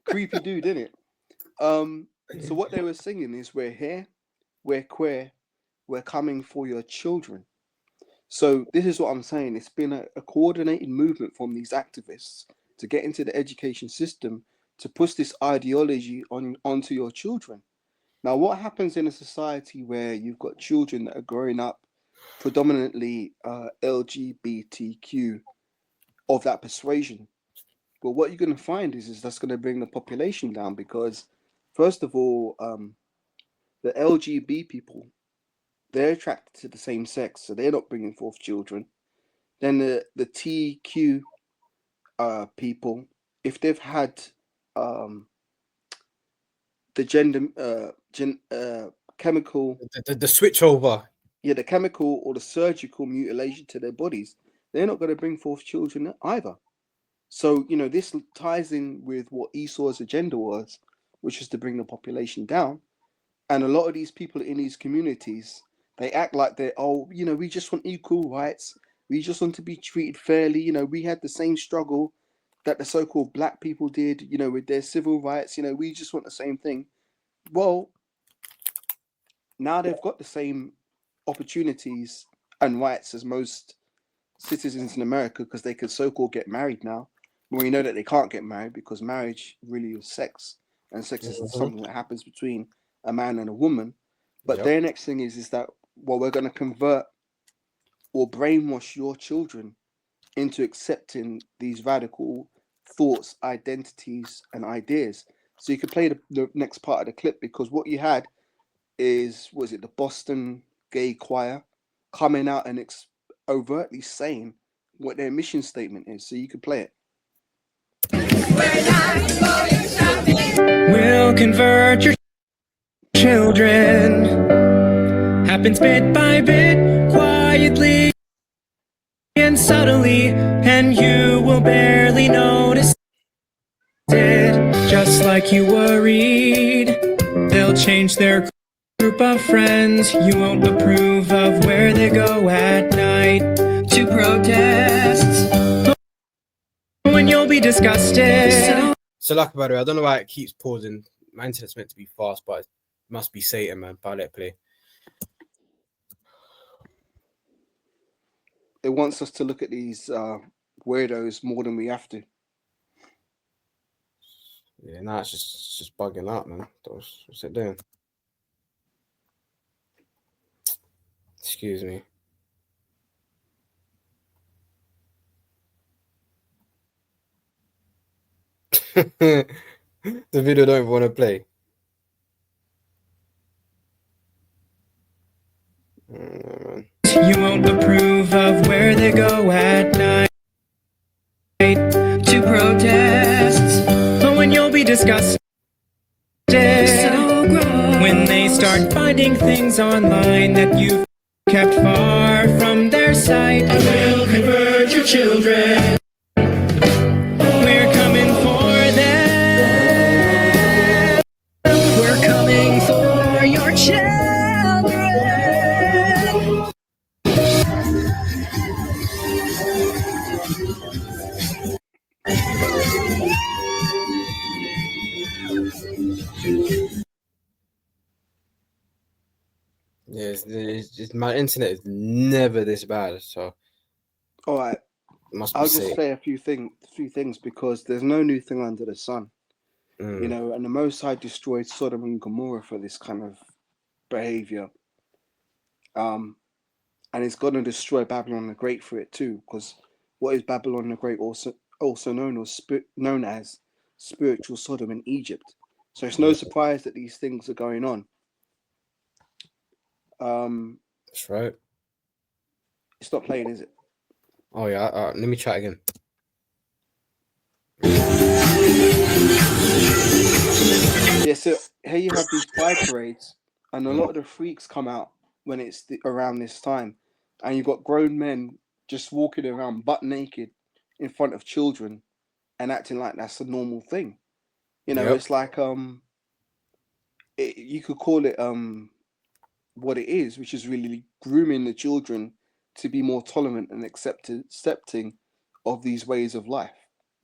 creepy dude, didn't it? So what they were singing is, we're here, we're queer, we're coming for your children. So this is what I'm saying. It's been a coordinated movement from these activists to get into the education system to push this ideology onto your children. Now, what happens in a society where you've got children that are growing up predominantly LGBTQ of that persuasion? Well, what you're going to find is that's going to bring the population down, because, first of all, the LGB people, they're attracted to the same sex, so they're not bringing forth children. Then the TQ people, if they've had the chemical, the switch over, the chemical or the surgical mutilation to their bodies, they're not going to bring forth children either. So, this ties in with what Esau's agenda was, which was to bring the population down. And a lot of these people in these communities, they act like they're, we just want equal rights. We just want to be treated fairly. We had the same struggle that the so-called black people did, with their civil rights. We just want the same thing. Well, now they've got the same opportunities and rights as most citizens in America, because they could so-called get married now. Well, we know that they can't get married because marriage really is sex, and sex is something that happens between a man and a woman. But their next thing is that, well, we're going to convert or brainwash your children into accepting these radical thoughts, identities, and ideas. So you can play the next part of the clip, because what you had is, was it the Boston Gay Choir coming out and overtly saying what their mission statement is. So you can play it. We'll convert your children. Happens bit by bit, quietly and subtly, and you will barely notice it. Just like you worried, they'll change their group of friends. You won't approve of where they go at night to protests, when you'll be disgusted. So, like, by the way, I don't know why it keeps pausing. My internet's meant to be fast, but it must be Satan, man. But I'll let it play. It wants us to look at these weirdos more than we have to. Yeah, nah, it's just bugging out, man. What's it doing? Excuse me. The video don't even want to play. You won't approve of where they go at night to protests, but when you'll be disgusted, when they start finding things online that you've kept far from their sight. We'll convert your children. We're coming for them. We're coming for your children. Yeah, my internet is never this bad, so. All right, I'll just say a few things, because there's no new thing under the sun. You know, and the Most High destroyed Sodom and Gomorrah for this kind of behavior. And it's going to destroy Babylon the Great for it too, because what is Babylon the Great also known as spiritual Sodom in Egypt? So it's no surprise that these things are going on. That's right. It's not playing, is it? Oh yeah. Let me try again. Yeah, so here you have these pride parades, and a lot of the freaks come out when it's around this time, and you've got grown men just walking around butt naked in front of children and acting like that's a normal thing. You know, it's like you could call it what it is, which is really grooming the children to be more tolerant and accepting of these ways of life.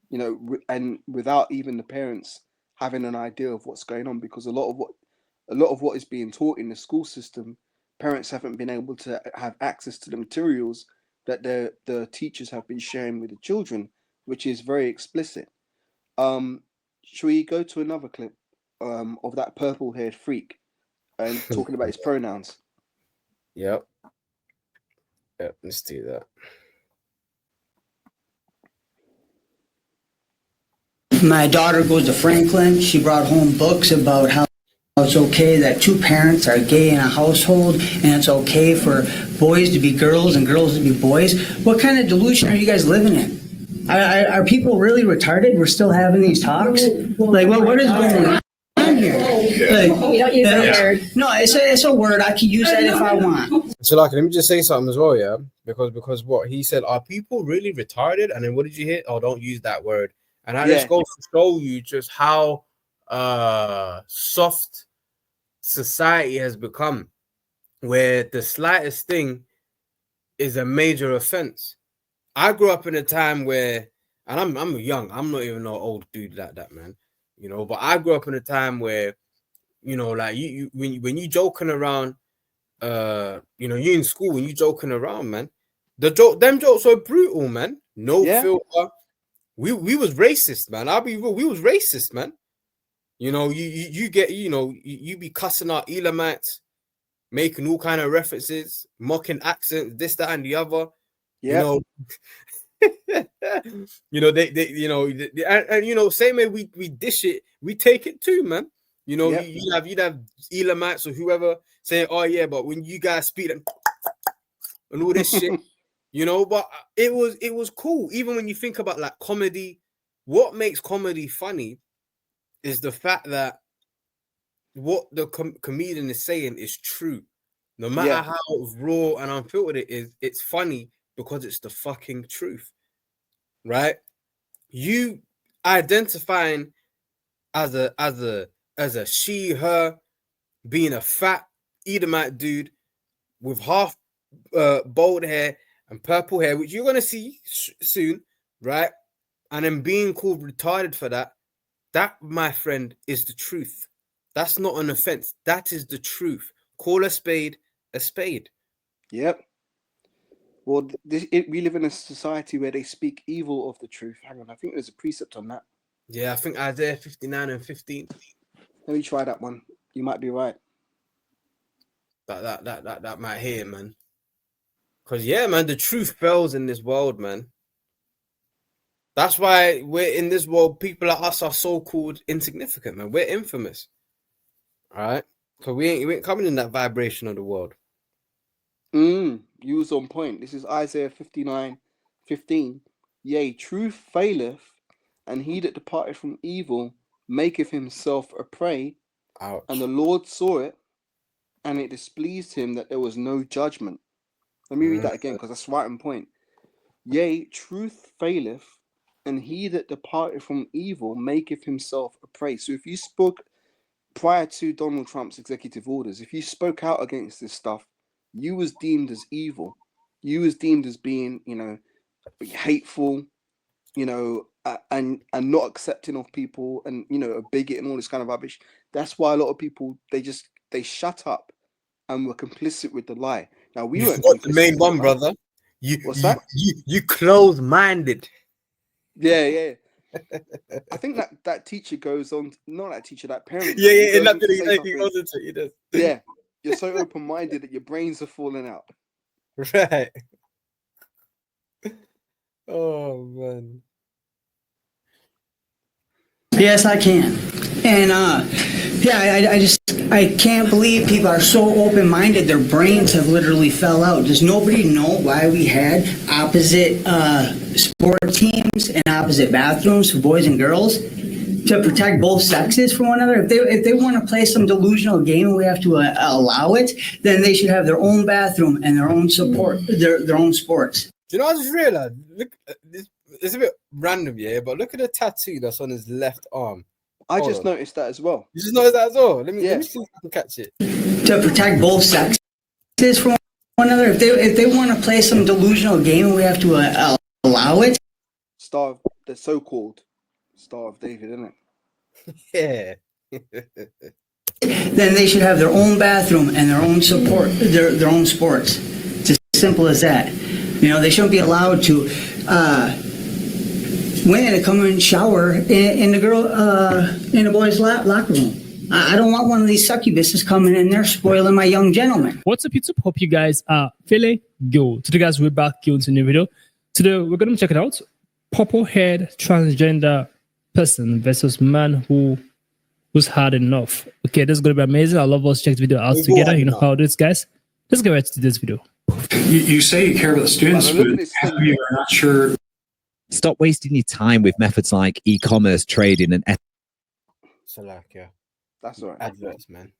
You know, and without even the parents having an idea of what's going on, because a lot of what is being taught in the school system, parents haven't been able to have access to the materials that the teachers have been sharing with the children, which is very explicit. Should we go to another clip of that purple-haired freak and talking about his pronouns? Yep. Let's do that. My daughter goes to Franklin. She brought home books about how it's okay that two parents are gay in a household, and it's okay for boys to be girls and girls to be boys. What kind of delusion are you guys living in? Are people really retarded? We're still having these talks? Like, what is going on here? Like, We don't use that word. no, it's a word. I can use that if I want. So, like, let me just say something as well, yeah. Because what he said, are people really retarded? And then what did you hit? Oh, don't use that word. And that just goes to show you just how soft society has become, where the slightest thing is a major offense. I grew up in a time where, and I'm young, I'm not even no old dude like that, man. You know, but I grew up in a time where, you know, like when you joking around, you know, you in school when you joking around, man, them jokes are brutal, man. No filter. We was racist, man. I'll be real. We was racist, man. You know, you get, you know, you be cussing out Elamites, making all kind of references, mocking accents, this, that, and the other. Yeah. You know, they you know, and you know, same way we dish it, we take it too, man. You know, you'd have Elamites or whoever saying, oh yeah, but when you guys speak and all this shit. You know, but it was cool. Even when you think about like comedy, what makes comedy funny is the fact that what the comedian is saying is true. No matter how raw and unfiltered it is, it's funny because it's the fucking truth, right? You identifying as a she, her, being a fat Edomite dude with half bald hair and purple hair, which you're gonna see soon, right? And then being called retarded for that, my friend, is the truth. That's not an offense. That is the truth. Call a spade a spade. Yep. Well, we live in a society where they speak evil of the truth. Hang on, I think there's a precept on that. Yeah, I think Isaiah 59 and 15. Let me try that one. You might be right. That might hit, man. Because, yeah, man, the truth fails in this world, man. That's why we're in this world. People like us are so-called insignificant, man. We're infamous. All right? Because we ain't coming in that vibration of the world. You was on point. This is Isaiah 59:15. Yea, truth faileth, and he that departed from evil maketh himself a prey. Ouch. And the Lord saw it, and it displeased him that there was no judgment. Let me read that again, because that's right on point. Yea, truth faileth, and he that departed from evil maketh himself a prey. So if you spoke prior to Donald Trump's executive orders, if you spoke out against this stuff, you was deemed as evil. You was deemed as being, you know, hateful, you know, and not accepting of people, and, you know, a bigot and all this kind of rubbish. That's why a lot of people, they shut up and were complicit with the lie. Now we weren't complicit the main one, brother. What's that? You close-minded. Yeah. I think that teacher goes on, not that teacher, that parent. Yeah, he yeah, in goes that on to video, say he something. goes into it, he does. Yeah, you're so open-minded that your brains are falling out. Right. Oh man. Yes, I can. And yeah, I can't believe people are so open-minded. Their brains have literally fell out. Does nobody know why we had opposite sport teams and opposite bathrooms for boys and girls? To protect both sexes from one another. If they want to play some delusional game and we have to allow it, then they should have their own bathroom and their own support, their own sports. Do you know what I just realized? Look, it's a bit random, yeah, but look at the tattoo that's on his left arm. I just noticed that as well. You just noticed that as well? Let me Yeah. see if I can catch it. To protect both sexes from one another. If they want to play some delusional game and we have to allow it. The so-called Star of David, isn't it? Yeah. Then they should have their own bathroom and their own support, their own sports. It's as simple as that. You know, they shouldn't be allowed to women to come and shower in the boys' locker room. I don't want one of these succubuses coming in there spoiling my young gentleman. What's up, YouTube? Hope you guys are feeling good. Today, guys, we're back here into a new video. Today, we're going to check it out. Purple-haired transgender person versus man who's had enough. Okay, this is going to be amazing. I love us check the video out together. You know how it is, guys. Let's get right to this video. You say you care about the students, but half of you are not sure. Stop wasting your time with methods like e-commerce, trading, and So like, yeah, That's all right. adverts, man.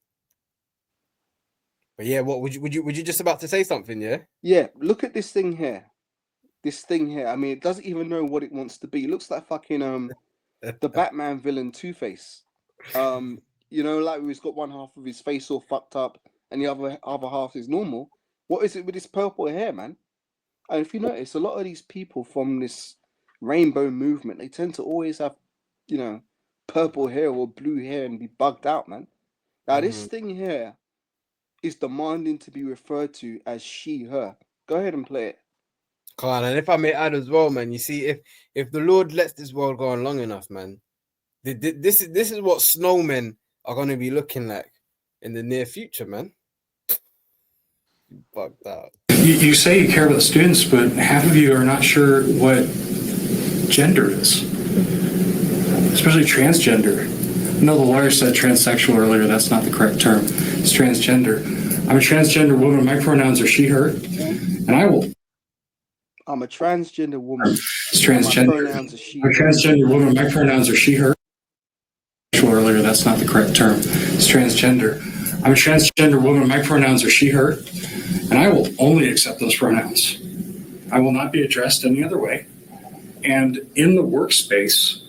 But yeah, what would you just about to say something? Yeah. Yeah, look at this thing here. This thing here. I mean, it doesn't even know what it wants to be. It looks like fucking the Batman villain Two-Face. You know, like he's got one half of his face all fucked up and the other half is normal. What is it with this purple hair, man? And if you notice, a lot of these people from this rainbow movement, they tend to always have, you know, purple hair or blue hair and be bugged out, man. Now this thing here is demanding to be referred to as she, her. Go ahead and play it. Come on, and if I may add as well, man, you see, if the Lord lets this world go on long enough, man, this is what snowmen are going to be looking like in the near future, man. Bugged out. You say you care about the students, but half of you are not sure what gender is, especially transgender. I know the lawyer said transsexual earlier. That's not the correct term. It's transgender. I'm a transgender woman. My pronouns are she, her, and I will. I'm a transgender woman. It's transgender. My pronouns are she. I'm a transgender woman. My pronouns are she, her. Earlier, that's not the correct term. It's transgender. I'm a transgender woman. My pronouns are she, her, and I will only accept those pronouns. I will not be addressed any other way. And in the workspace,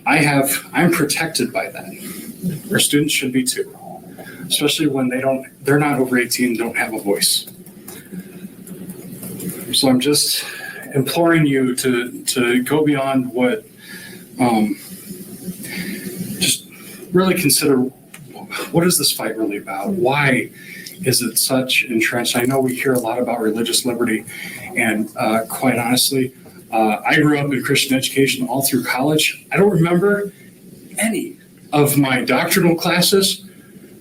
I'm protected by that. Our students should be too, especially when they're not over 18, don't have a voice. So I'm just imploring you to go beyond what, just really consider, what is this fight really about? Why is it such entrenched? I know we hear a lot about religious liberty, and quite honestly, I grew up in Christian education all through college. I don't remember any of my doctrinal classes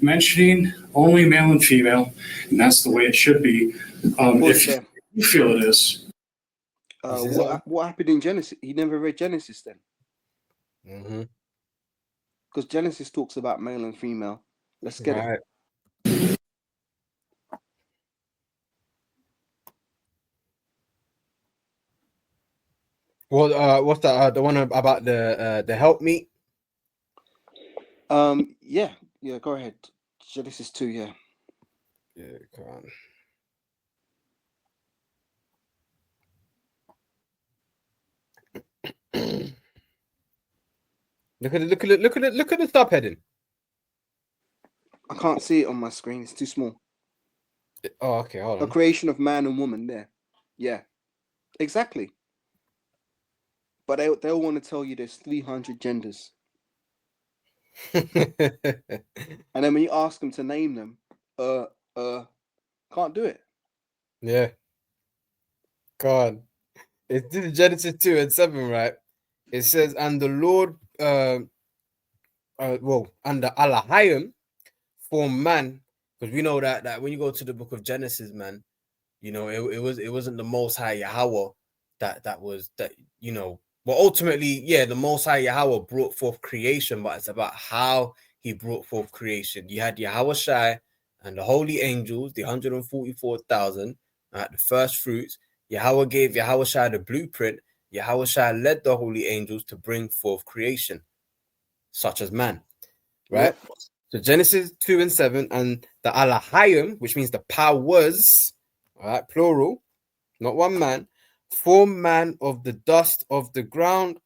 mentioning only male and female, and that's the way it should be. If you feel it is. What happened in Genesis? He never read Genesis then. Because Genesis talks about male and female. Let's get it. Well, what's that? The one about the help meet? Yeah, go ahead. Genesis 2, yeah. Yeah, come on. Look at the subheading. I can't see it on my screen. It's too small. Oh, okay, hold on. A creation of man and woman there. Yeah, exactly. But they'll want to tell you there's 300 genders. And then when you ask them to name them, can't do it. Yeah. God. It's Genesis 2 and 7, right? It says, and the Lord, and the Alahayim formed man, because we know that when you go to the book of Genesis, man, you know, it wasn't the Most High Yahweh that was that, you know. But ultimately, yeah, the Most High Yahweh brought forth creation, but it's about how he brought forth creation. You had Yahweh Shai and the holy angels, the 144,000, the first fruits. Yahweh gave Yahweh Shai the blueprint. Yahweh Shai led the holy angels to bring forth creation, such as man, right? Yep. So Genesis 2 and 7, and the Alahayim, which means the powers, all right, plural, not one man, formed man of the dust of the ground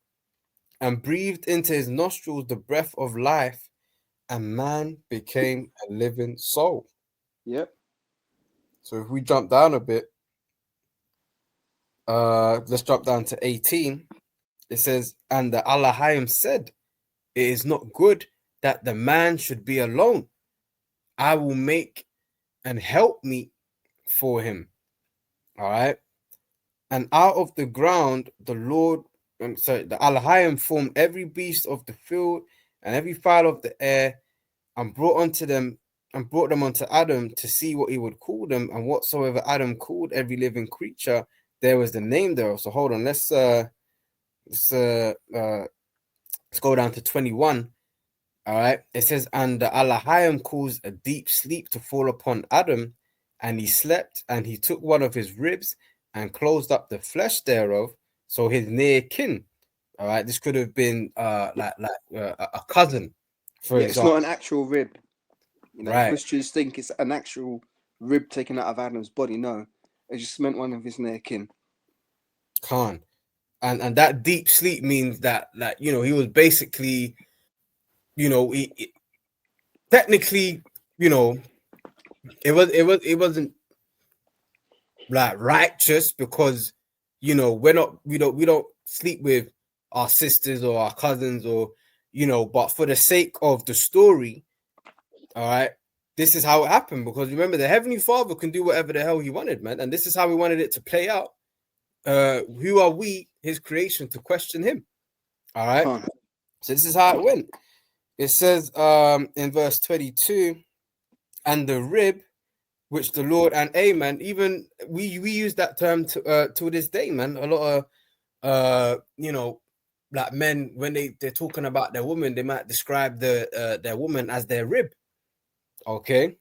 and breathed into his nostrils the breath of life, and man became a living soul. Yep. So if we jump down a bit, let's jump down to 18. It says, and the Alahayim said, it is not good that the man should be alone. I will make an helpmeet for him. All right. And out of the ground, the Lord, the Alahayim formed every beast of the field and every fowl of the air, and brought them unto Adam to see what he would call them. And whatsoever Adam called every living creature, there was the name thereof. So hold on, let's go down to 21. All right. It says, and the Alahayim caused a deep sleep to fall upon Adam, and he slept, and he took one of his ribs and closed up the flesh thereof. So his near kin. All right. This could have been a cousin, for Yeah, it's example. not an actual rib. You know, Right. Christians think it's an actual rib taken out of Adam's body. No, it just meant one of his near kin. Khan. And that deep sleep means that you know, he was basically, you know, he technically, you know, it wasn't like righteous, because, you know, we don't sleep with our sisters or our cousins, or, you know, but for the sake of the story, all right, this is how it happened. Because remember, the Heavenly Father can do whatever the hell he wanted, man, and this is how we wanted it to play out. Who are we, his creation, to question him? All right. Can't. So this is how it went. It says in verse 22, and the rib which the Lord, and amen, even we use that term to this day, man. A lot of you know, like men, when they're talking about their woman, they might describe their woman as their rib. Okay.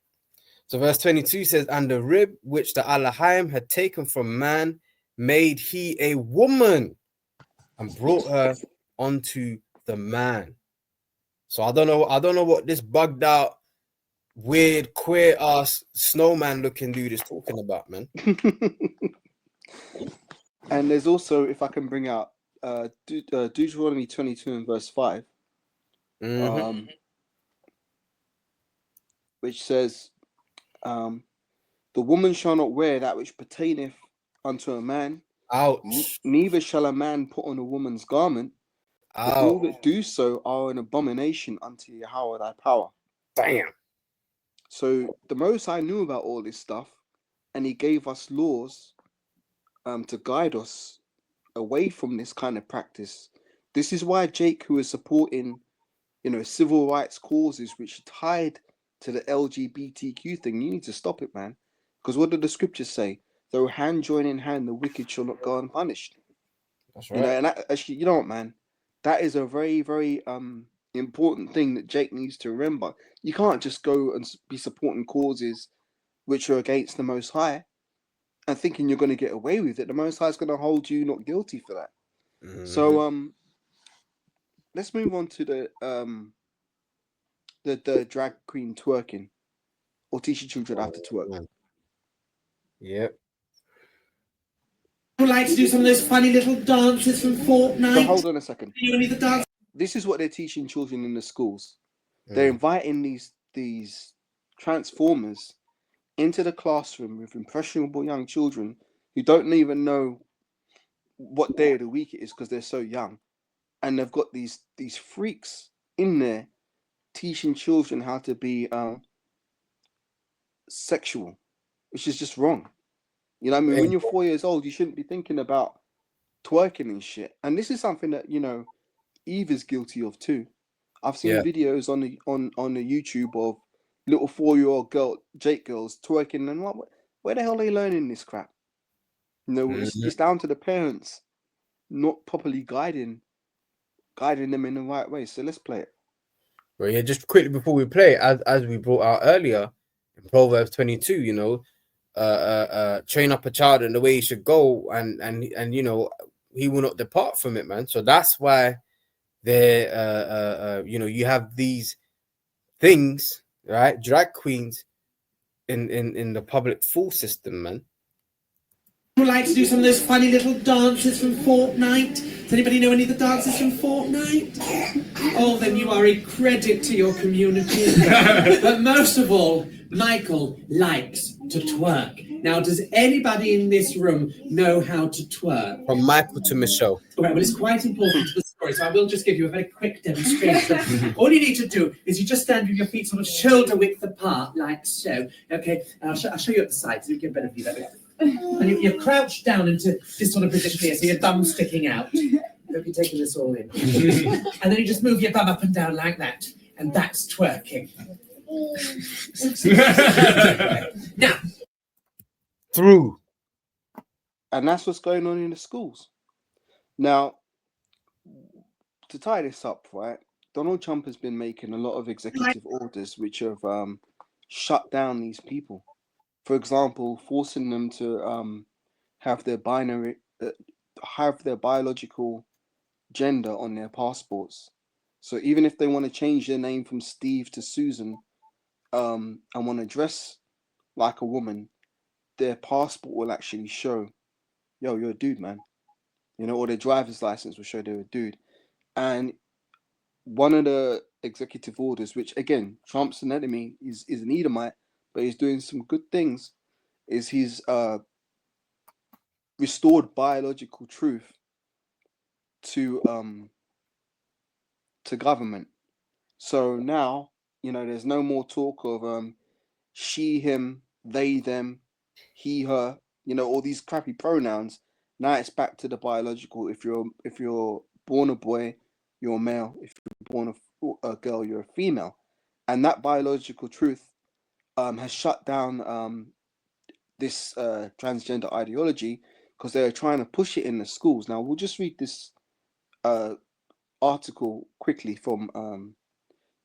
So verse 22 says, and the rib which the Alahayim had taken from man made he a woman and brought her unto the man. So I don't know what this bugged out, weird, queer ass snowman looking dude is talking about, man. And there's also, if I can bring out Deuteronomy 22 and verse 5, which says, the woman shall not wear that which pertaineth unto a man. Ouch. Neither shall a man put on a woman's garment. For all that do so are an abomination unto Yahweh thy power. Damn. So the Most High knew about all this stuff, and he gave us laws to guide us away from this kind of practice. This is why Jake, who is supporting, you know, civil rights causes which tied to the LGBTQ thing, you need to stop it, man. Because what did the scriptures say? Though hand join in hand, the wicked shall not go unpunished. That's right. You know, and that, actually, you know what, man? That is a very, very important thing that Jake needs to remember. You can't just go and be supporting causes which are against the Most High and thinking you're going to get away with it. The Most High is going to hold you not guilty for that. So let's move on to the drag queen twerking, or teaching children how to twerk. Yep. Would like to do some of those funny little dances from Fortnite. So hold on a second. You need the dance. This is what they're teaching children in the schools. They're inviting these transformers into the classroom with impressionable young children who don't even know what day of the week it is because they're so young, and they've got these freaks in there teaching children how to be sexual, which is just wrong. You know, when you're 4 years old, you shouldn't be thinking about twerking and shit. And this is something that, you know, Eve is guilty of too. I've seen Yeah. videos on the YouTube of little 4-year-old Jake girls twerking, and where the hell are they learning this crap? You know, it's down to the parents not properly guiding them in the right way. So let's play it. Well, yeah, just quickly before we play, as we brought out earlier in Proverbs 22, you know, train up a child in the way he should go, and you know, he will not depart from it, man. So that's why there, you know, you have these things, right? Drag queens in the public school system, man. Would like to do some of those funny little dances from Fortnite? Does anybody know any of the dances from Fortnite? Oh, then you are a credit to your community. But most of all, Michael likes to twerk. Now, does anybody in this room know how to twerk? From Michael to Michelle. All right, well, it's quite important to the story, so I will just give you a very quick demonstration. All you need to do is you just stand with your feet sort of shoulder width apart, like so. Okay, and I'll show you at the side so you get a better view of it. And you're crouched down into this sort of position here, so your thumb's sticking out. I hope you're taking this all in. And then you just move your thumb up and down like that, and that's twerking. Now, Through. And that's what's going on in the schools. Now, to tie this up, right, Donald Trump has been making a lot of executive orders which have shut down these people. For example, forcing them to have their biological gender on their passports. So even if they want to change their name from Steve to Susan, and want to dress like a woman, their passport will actually show, yo, you're a dude, man. You know, or their driver's license will show they're a dude. And one of the executive orders, which again, Trump's an enemy, is an Edomite, but he's doing some good things, is he's restored biological truth to government. So now, you know, there's no more talk of she, him, they, them, he, her, you know, all these crappy pronouns. Now it's back to the biological. If you're born a boy, you're a male. If you're born a girl, you're a female. And that biological truth has shut down this transgender ideology because they're trying to push it in the schools. Now we'll just read this article quickly from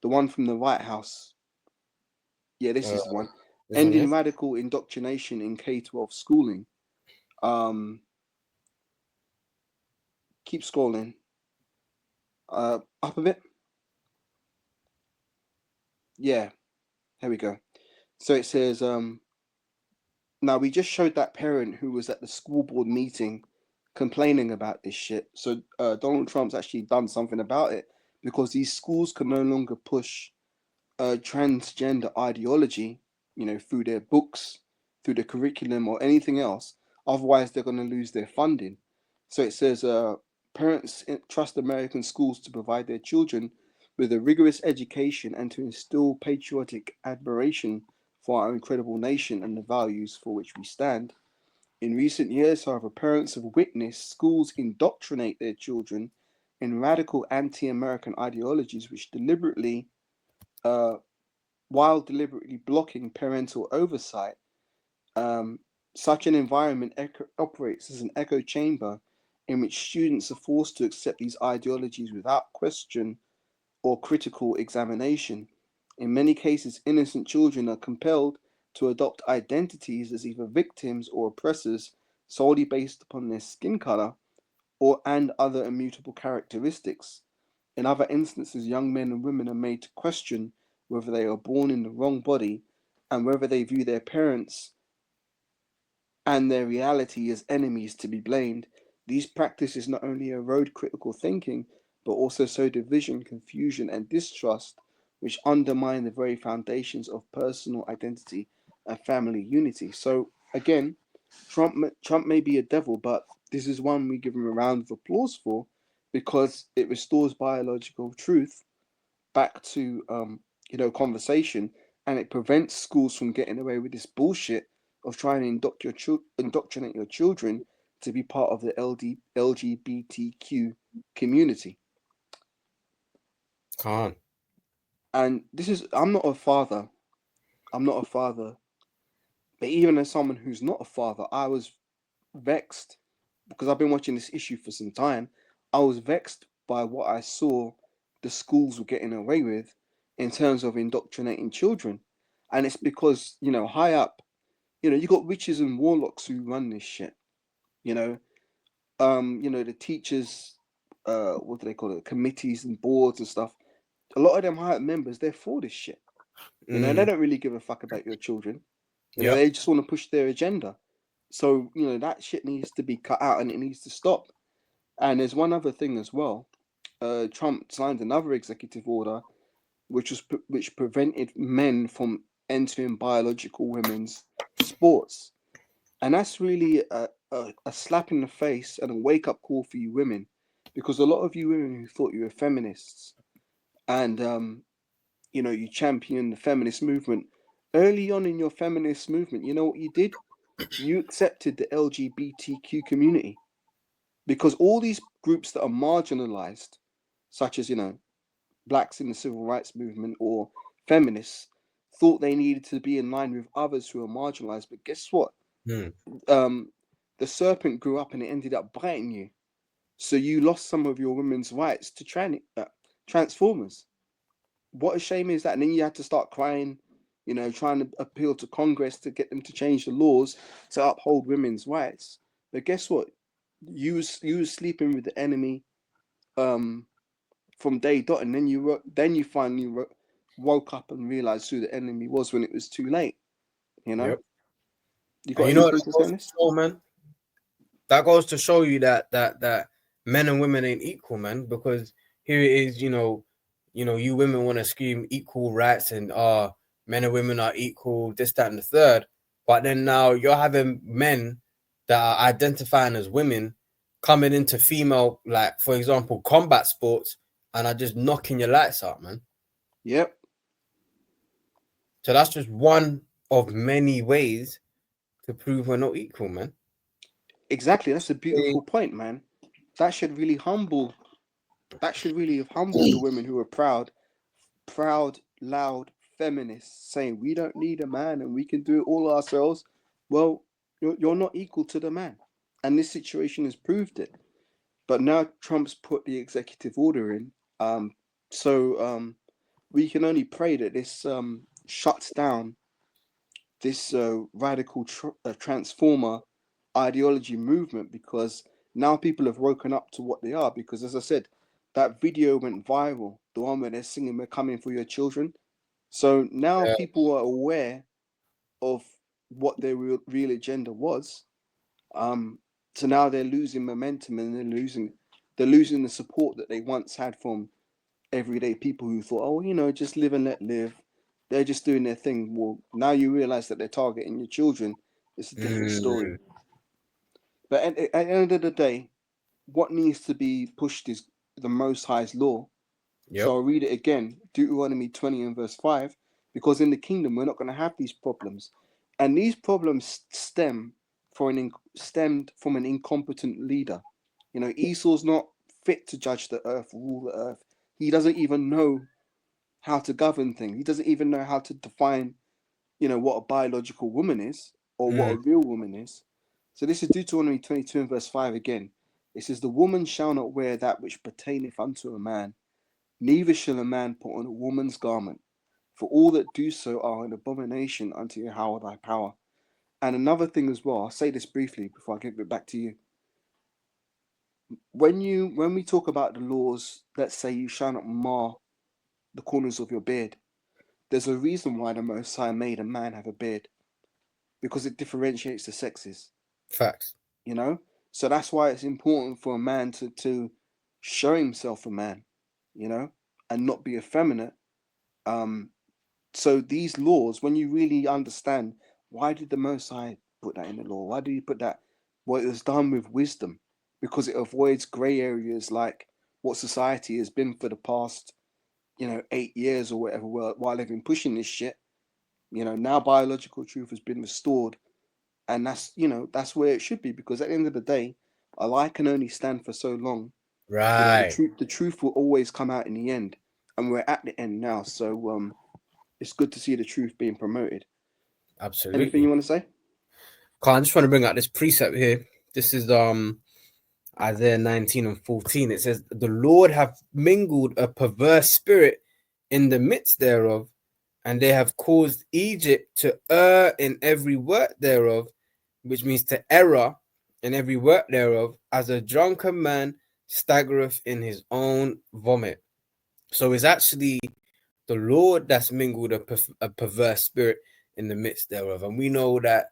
the one from the White House. Yeah, this is the one. Ending radical indoctrination in K-12 schooling. Keep scrolling. Up a bit. Yeah, here we go. So it says, now we just showed that parent who was at the school board meeting complaining about this shit. So Donald Trump's actually done something about it because these schools can no longer push transgender ideology, you know, through their books, through the curriculum or anything else. Otherwise, they're going to lose their funding. So it says, parents trust American schools to provide their children with a rigorous education and to instill patriotic admiration for our incredible nation and the values for which we stand. In recent years, however, parents have witnessed schools indoctrinate their children in radical anti-American ideologies, which while deliberately blocking parental oversight. Such an environment operates as an echo chamber in which students are forced to accept these ideologies without question or critical examination. In many cases, innocent children are compelled to adopt identities as either victims or oppressors solely based upon their skin color and other immutable characteristics. In other instances, young men and women are made to question whether they are born in the wrong body and whether they view their parents and their reality as enemies to be blamed. These practices not only erode critical thinking, but also sow division, confusion, and distrust, which undermine the very foundations of personal identity and family unity. So again, Trump may be a devil, but this is one we give him a round of applause for because it restores biological truth back to conversation, and it prevents schools from getting away with this bullshit of trying to indoctrinate your children to be part of the LGBTQ community. Can't. And this is, I'm not a father. I'm not a father. But even as someone who's not a father, I was vexed because I've been watching this issue for some time. I was vexed by what I saw the schools were getting away with in terms of indoctrinating children. And it's because, you know, high up, you know, you got witches and warlocks who run this shit. You know, the teachers, what do they call it? Committees and boards and stuff. A lot of them high up members, they're for this shit. You know, they don't really give a fuck about your children. You know, Yep. they just want to push their agenda. So, you know, that shit needs to be cut out and it needs to stop. And there's one other thing as well. Trump signed another executive order which prevented men from entering biological women's sports. And that's really a slap in the face and a wake-up call for you women. Because a lot of you women who thought you were feminists and, you know, you champion the feminist movement, early on in your feminist movement, you know what you did? You accepted the LGBTQ community because all these groups that are marginalized, such as, you know, blacks in the civil rights movement or feminists, thought they needed to be in line with others who are marginalized. But guess what? The serpent grew up and it ended up biting you. So you lost some of your women's rights to transformers. What a shame is that? And then you had to start crying, you know, trying to appeal to Congress to get them to change the laws to uphold women's rights. But guess what? You was sleeping with the enemy from day dot, and then you finally woke up and realized who the enemy was when it was too late. You know. Yep. You got And you know what anything to that say goes on to this? show, man? That goes to show you that men and women ain't equal, man. Because here it is, you women want to scream equal rights and men and women are equal, this, that, and the third. But then now you're having men that are identifying as women coming into female, like for example, combat sports, and are just knocking your lights out, man. Yep. So that's just one of many ways to prove we're not equal, man. Exactly. That's a beautiful point, man. That should really humble. That should really have humbled the women who are proud, loud feminists saying we don't need a man and we can do it all ourselves. Well, you're not equal to the man, and this situation has proved it. But now Trump's put the executive order in, so we can only pray that this shuts down this radical transformer ideology movement, because now people have woken up to what they are. Because as I said, that video went viral, the one where they're singing "We're coming for your children." So now people are aware of what their real agenda was. So now they're losing momentum and they're losing the support that they once had from everyday people who thought, oh, you know, just live and let live. They're just doing their thing. Well, now you realize that they're targeting your children. It's a different story. But at the end of the day, what needs to be pushed is the Most High's law. Yep. So I'll read it again, Deuteronomy 20 and verse 5, because in the kingdom we're not going to have these problems. And these problems stemmed from an incompetent leader. You know, Esau's not fit to judge the earth, rule the earth. He doesn't even know how to govern things. He doesn't even know how to define, you know, what a biological woman is or what a real woman is. So this is Deuteronomy 22 and verse 5 again. It says, the woman shall not wear that which pertaineth unto a man, neither shall a man put on a woman's garment, for all that do so are an abomination unto Yahweh thy power. And another thing as well, I'll say this briefly before I give it back to you. When we talk about the laws that say you shall not mar the corners of your beard, there's a reason why the Most High made a man have a beard, because it differentiates the sexes. Facts. You know, so that's why it's important for a man to show himself a man, you know, and not be effeminate. So these laws, when you really understand, why did the Most High put that in the law? Why did he put that? Well, it was done with wisdom, because it avoids grey areas like what society has been for the past, 8 years or whatever, while they've been pushing this shit. Now biological truth has been restored, and that's where it should be, because at the end of the day, a lie can only stand for so long. Right. The truth will always come out in the end. and we're at the end now. So it's good to see the truth being promoted. Absolutely. Anything you want to say? I just want to bring out this precept here. This is Isaiah 19:14. It says, "The Lord have mingled a perverse spirit in the midst thereof, and they have caused Egypt to err in every work thereof," which means to error in every work thereof, "as a drunken man staggereth in his own vomit." So it's actually the Lord that's mingled a perverse spirit in the midst thereof. And we know that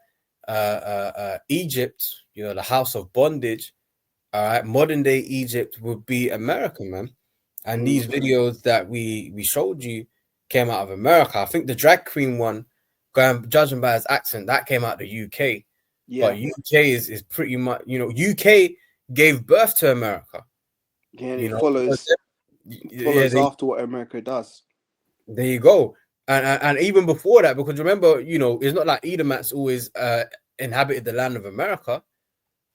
Egypt, the house of bondage, all right, modern day Egypt would be America, man. And these videos that we showed you came out of America. I think the drag queen one, judging by his accent, that came out of the UK. Yeah. But UK is pretty much, UK gave birth to America. Yeah, and it follows after what America does. There you go. And even before that, because remember, it's not like Edomites always inhabited the land of America.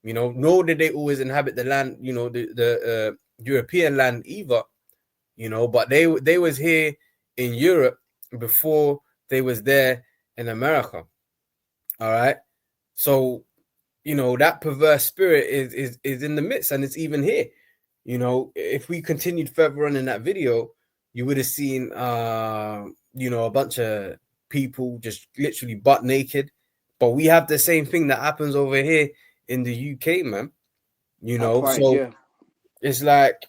Nor did they always inhabit the land, the European land either, but they was here in Europe before they was there in America. All right. So, that perverse spirit is in the midst, and it's even here. If we continued further on in that video, you would have seen, a bunch of people just literally butt naked. But we have the same thing that happens over here in the UK, man. It's like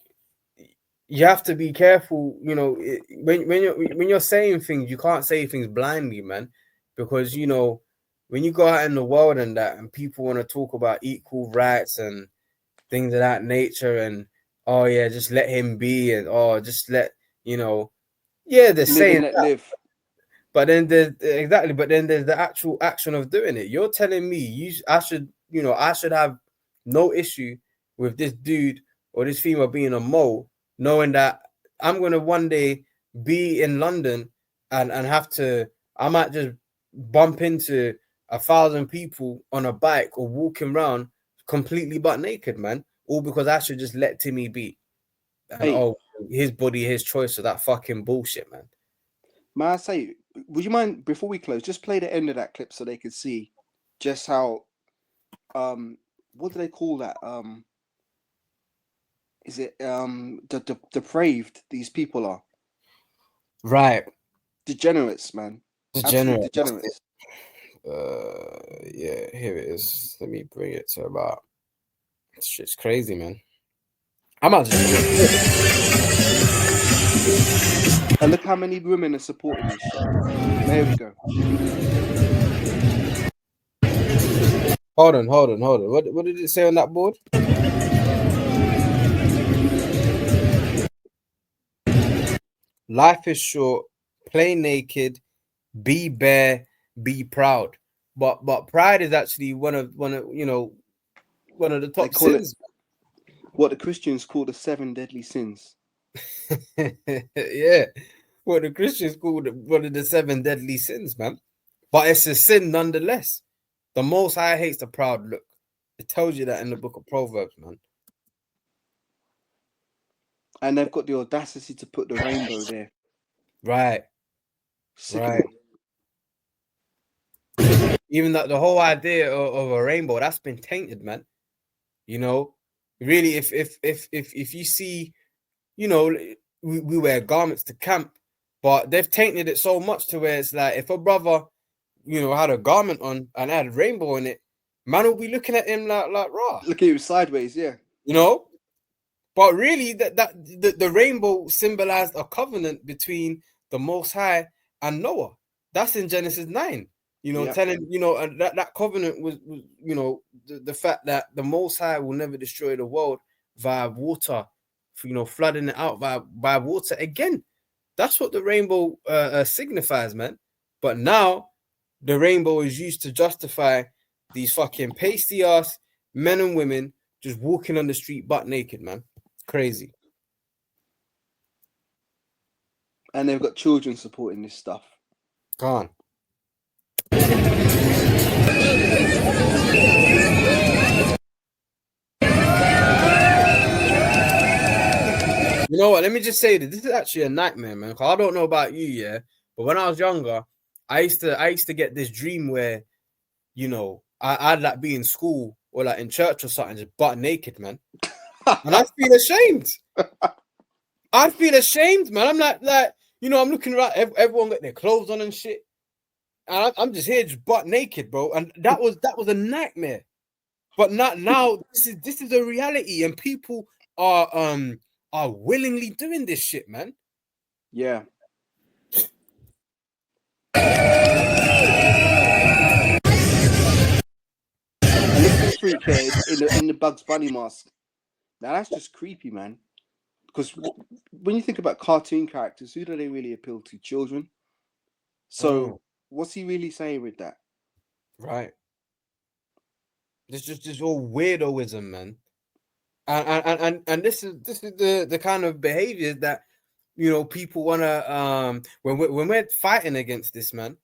you have to be careful. When you're saying things, you can't say things blindly, man, because when you go out in the world and that, and people want to talk about equal rights and things of that nature, and oh yeah, just let him be, and just let they're saying let live. But then there's the actual action of doing it. You're telling me I should have no issue with this dude or this female being a mole, knowing that I'm gonna one day be in London and I might just bump into 1,000 people on a bike or walking around completely butt naked, man, all because I should just let Timmy be. And his body, his choice, of that fucking bullshit, man. May I say, would you mind, before we close, just play the end of that clip so they can see just how, what do they call that? Is it depraved these people are? Right. Degenerates, man. Degenerates. Yeah, here it is. Let me bring it to about. This shit's crazy, man. I'm out. And look how many women are supporting this shit. There we go. Hold on. What did it say on that board? Life is short. Play naked. Be bare. Be proud. But pride is actually one of the top sins. What the Christians call the 7 deadly sins. Yeah, what the Christians call one of the 7 deadly sins, man. But it's a sin nonetheless. The Most High hates the proud look. It tells you that in the book of Proverbs, man. And they've got the audacity to put the rainbow there. Right. Sickening. Right. Even that the whole idea of a rainbow, that's been tainted, man. Really, if you see, we wear garments to camp, but they've tainted it so much to where it's like if a brother, had a garment on and had a rainbow in it, man will be looking at him like raw. Looking at him sideways, yeah. But really, the rainbow symbolized a covenant between the Most High and Noah. That's in Genesis 9. Telling and that covenant was the fact that the Most High will never destroy the world via water, flooding it out by water again. That's what the rainbow signifies, man. But now the rainbow is used to justify these fucking pasty ass men and women just walking on the street butt naked, man. Crazy. And they've got children supporting this stuff. Go on. You know what? Let me just say this is actually a nightmare, man. 'Cause I don't know about you, yeah, but when I was younger, I used to get this dream where, you know, I'd like be in school or like in church or something, just butt naked, man, and I'd feel ashamed. I'd feel ashamed, man. I'm like, you know, I'm looking around, everyone got their clothes on and shit, and I'm just here, just butt naked, bro. And that was a nightmare. But not now. This is a reality, and people are willingly doing this shit, man. Yeah. And look at this freak here in the Bugs Bunny mask. Now that's just creepy, man. Because when you think about cartoon characters, who do they really appeal to? Children. So what's he really saying with that? Right. This just all weirdoism, man. And this is the kind of behavior that, you know, people wanna when we're fighting against this, man.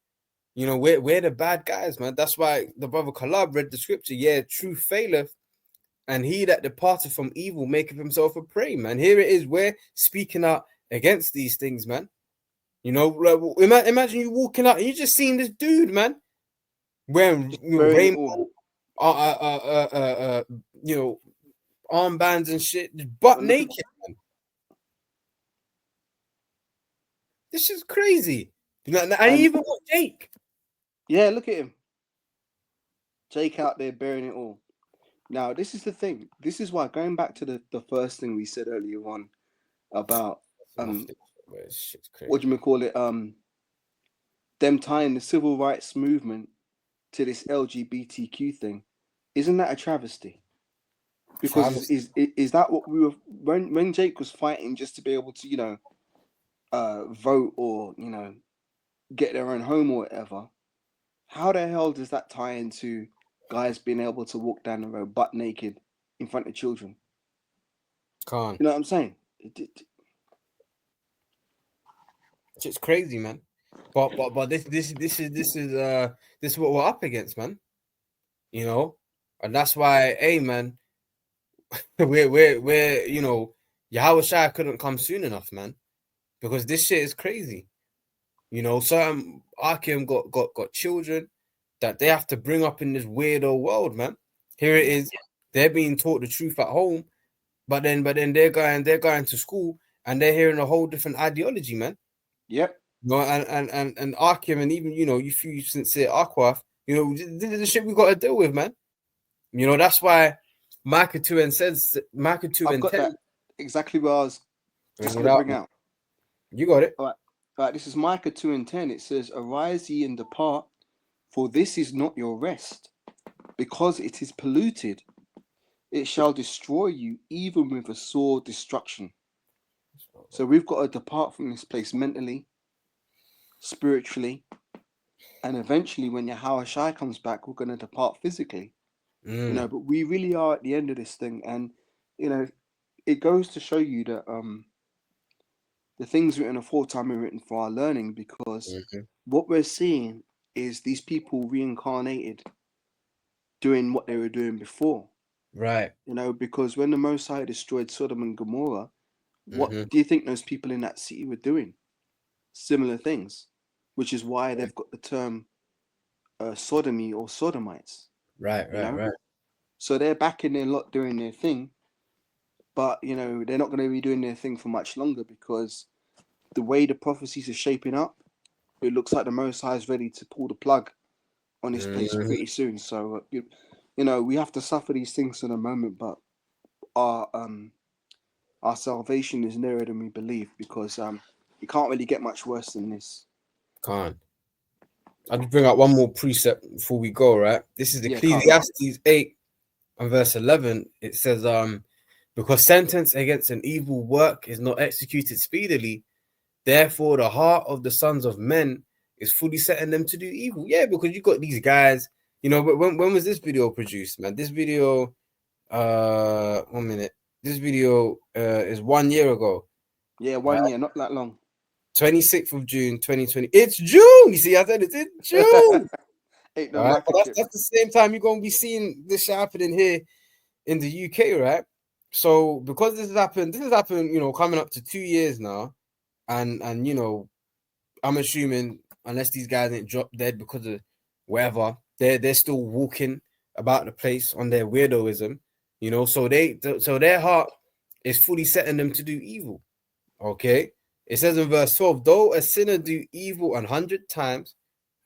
You know, we're the bad guys, man. That's why the brother Kalab read the scripture. Yeah, truth faileth, and he that departed from evil maketh himself a prey, man. Here it is. We're speaking out against these things, man. You know, like, imagine you walking out and you just seeing this dude, man, wearing rainbow, you know, armbands and shit, butt naked, man. This is crazy. And even got Jake. Yeah, look at him. Jake out there bearing it all. Now, this is the thing. This is why, going back to the first thing we said earlier on about what do you call it? Them tying the civil rights movement to this LGBTQ thing. Isn't that a travesty? Because is that what we were when Jake was fighting just to be able to, you know, vote or, you know, get their own home or whatever? How the hell does that tie into guys being able to walk down the road butt naked in front of children? Can't. You know what I'm saying? It's crazy, man. But this is what we're up against, man. You know, and that's why, hey, man, we're you know, Yahweh Shai couldn't come soon enough, man, because this shit is crazy. You know, certain Archeum got children that they have to bring up in this weirdo world, man. Here it is, they're being taught the truth at home, but then they're going to school and they're hearing a whole different ideology, man. Yep. You know, and Archeum, and even, you know, you few sincere Aquaf, you know, this is the shit we got to deal with, man. You know, that's why Micah 2 and 10. I've got that exactly what I was just going to bring out. You got it. All right, this is Micah 2 and 10. It says, "Arise ye and depart, for this is not your rest, because it is polluted. It shall destroy you, even with a sore destruction." So we've got to depart from this place mentally, spiritually, and eventually when Yahweh Shai comes back, we're going to depart physically. You know, but we really are at the end of this thing. And, you know, it goes to show you that the things written aforetime are written for our learning, because what we're seeing is these people reincarnated doing what they were doing before. Right. You know, because when the Most High destroyed Sodom and Gomorrah, what do you think those people in that city were doing? Similar things, which is why they've got the term sodomy or sodomites. Right. So they're back in their lot doing their thing, but, you know, they're not going to be doing their thing for much longer, because the way the prophecies are shaping up, it looks like the Most High is ready to pull the plug on this place pretty soon. So, you know, we have to suffer these things in a moment, but our salvation is nearer than we believe, because it can't really get much worse than this. Can't. I'll just bring out one more precept before we go, right? This is Ecclesiastes 8 and verse 11. It says, because sentence against an evil work is not executed speedily, therefore the heart of the sons of men is fully setting them to do evil. Yeah, because you got these guys, you know, but when was this video produced, man? This video, 1 minute. This video is 1 year ago. Yeah, 1 year, not that long. 26th of June, 2020. It's June. You see, I said it's in June. Right? That's the same time you're going to be seeing this happening here in the UK, right? So because this has happened, you know, coming up to 2 years now, and you know, I'm assuming unless these guys ain't dropped dead because of whatever, they're still walking about the place on their weirdoism, you know. So their heart is fully setting them to do evil. Okay, it says in verse 12, though a sinner do evil 100 times,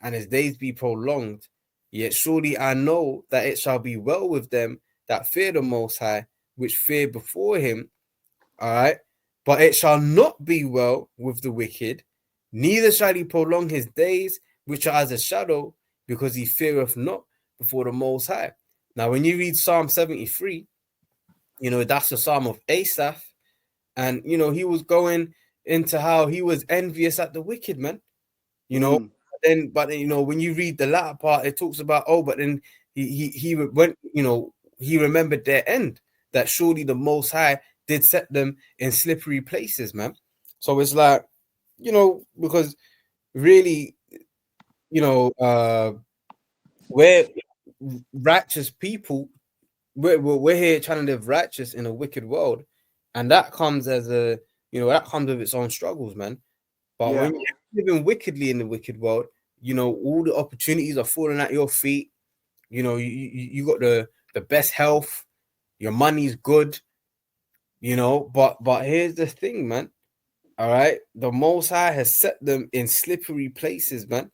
and his days be prolonged, yet surely I know that it shall be well with them that fear the Most High, which fear before him. All right. But it shall not be well with the wicked, neither shall he prolong his days, which are as a shadow, because he feareth not before the Most High. Now, when you read Psalm 73, you know, that's a psalm of Asaph. And, you know, he was going into how he was envious at the wicked, man. You know, but you know, when you read the latter part, it talks about, oh, but then he went, you know, he remembered their end, that surely the Most High did set them in slippery places, man. So it's like, you know, because really, you know, we're righteous people. We're here trying to live righteous in a wicked world, and that comes as a, you know, that comes with its own struggles, man. But Yeah. when you're living wickedly in the wicked world, you know, all the opportunities are falling at your feet. You know, you got the best health, your money's good, you know, but here's the thing, man. All right, the Most High has set them in slippery places, man.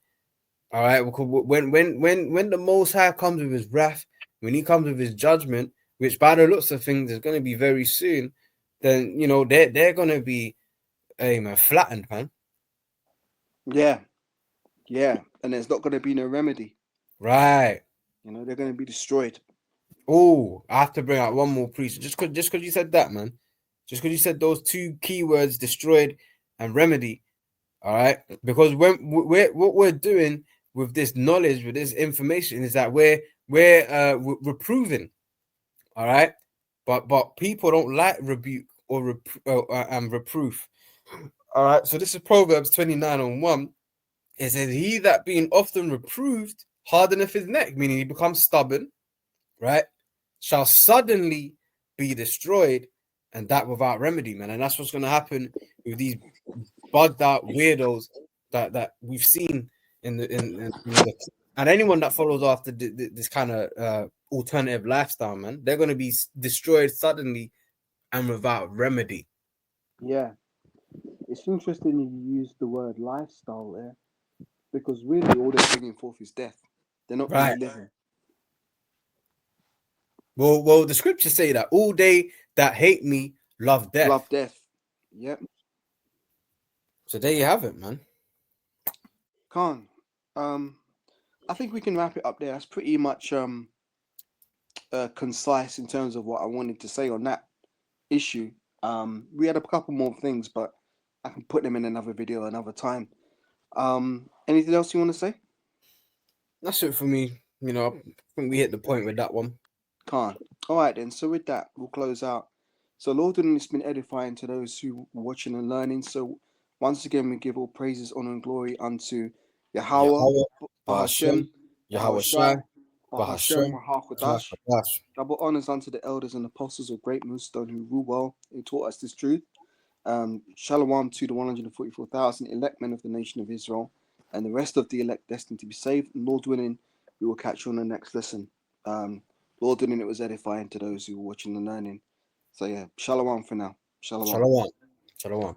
All right, because when the Most High comes with his wrath, when he comes with his judgment, which by the looks of things is going to be very soon, then you know they're going to be, hey man, flattened, man. Yeah. Yeah. And there's not going to be no remedy. Right. You know, they're going to be destroyed. Oh, I have to bring out one more priest. Just because you said that, man. Just because you said those two keywords, destroyed and remedy. All right. Because when what we're doing with this knowledge, with this information, is that we're reproving. All right. But people don't like rebuke or reproof. All right. So this is Proverbs 29:1. It says, "He that being often reproved hardeneth his neck," meaning he becomes stubborn, right? Shall suddenly be destroyed, and that without remedy, man. And that's what's going to happen with these bugged out weirdos that we've seen in the and anyone that follows after this kind of alternative lifestyle, man, they're going to be destroyed suddenly and without remedy. Yeah. It's interesting you use the word lifestyle there, because really all they're bringing forth is death. They're not Right. really living. Well, the scriptures say that all they that hate me love death. Love death. Yep. So there you have it, man. Khan. I think we can wrap it up there. That's pretty much concise in terms of what I wanted to say on that issue. We had a couple more things, but I can put them in another video another time. Anything else you want to say? That's it for me. You know, I think we hit the point with that one. Can't. All right then. So with that, we'll close out. So Lord, and it's been edifying to those who are watching and learning. So once again, we give all praises, honor, and glory unto Yahweh, Bahashem, Yahweh Shai, Shai, Bahashem, Bahashem, Hakodash. Double honors unto the elders and apostles of Great Millstone who rule well and taught us this truth. Shalom to the 144,000 elect men of the nation of Israel and the rest of the elect destined to be saved. And Lord willing, we will catch you on the next lesson. Lord willing, it was edifying to those who were watching and learning. So yeah, shalom for now. Shalom. Shalom. Shalom.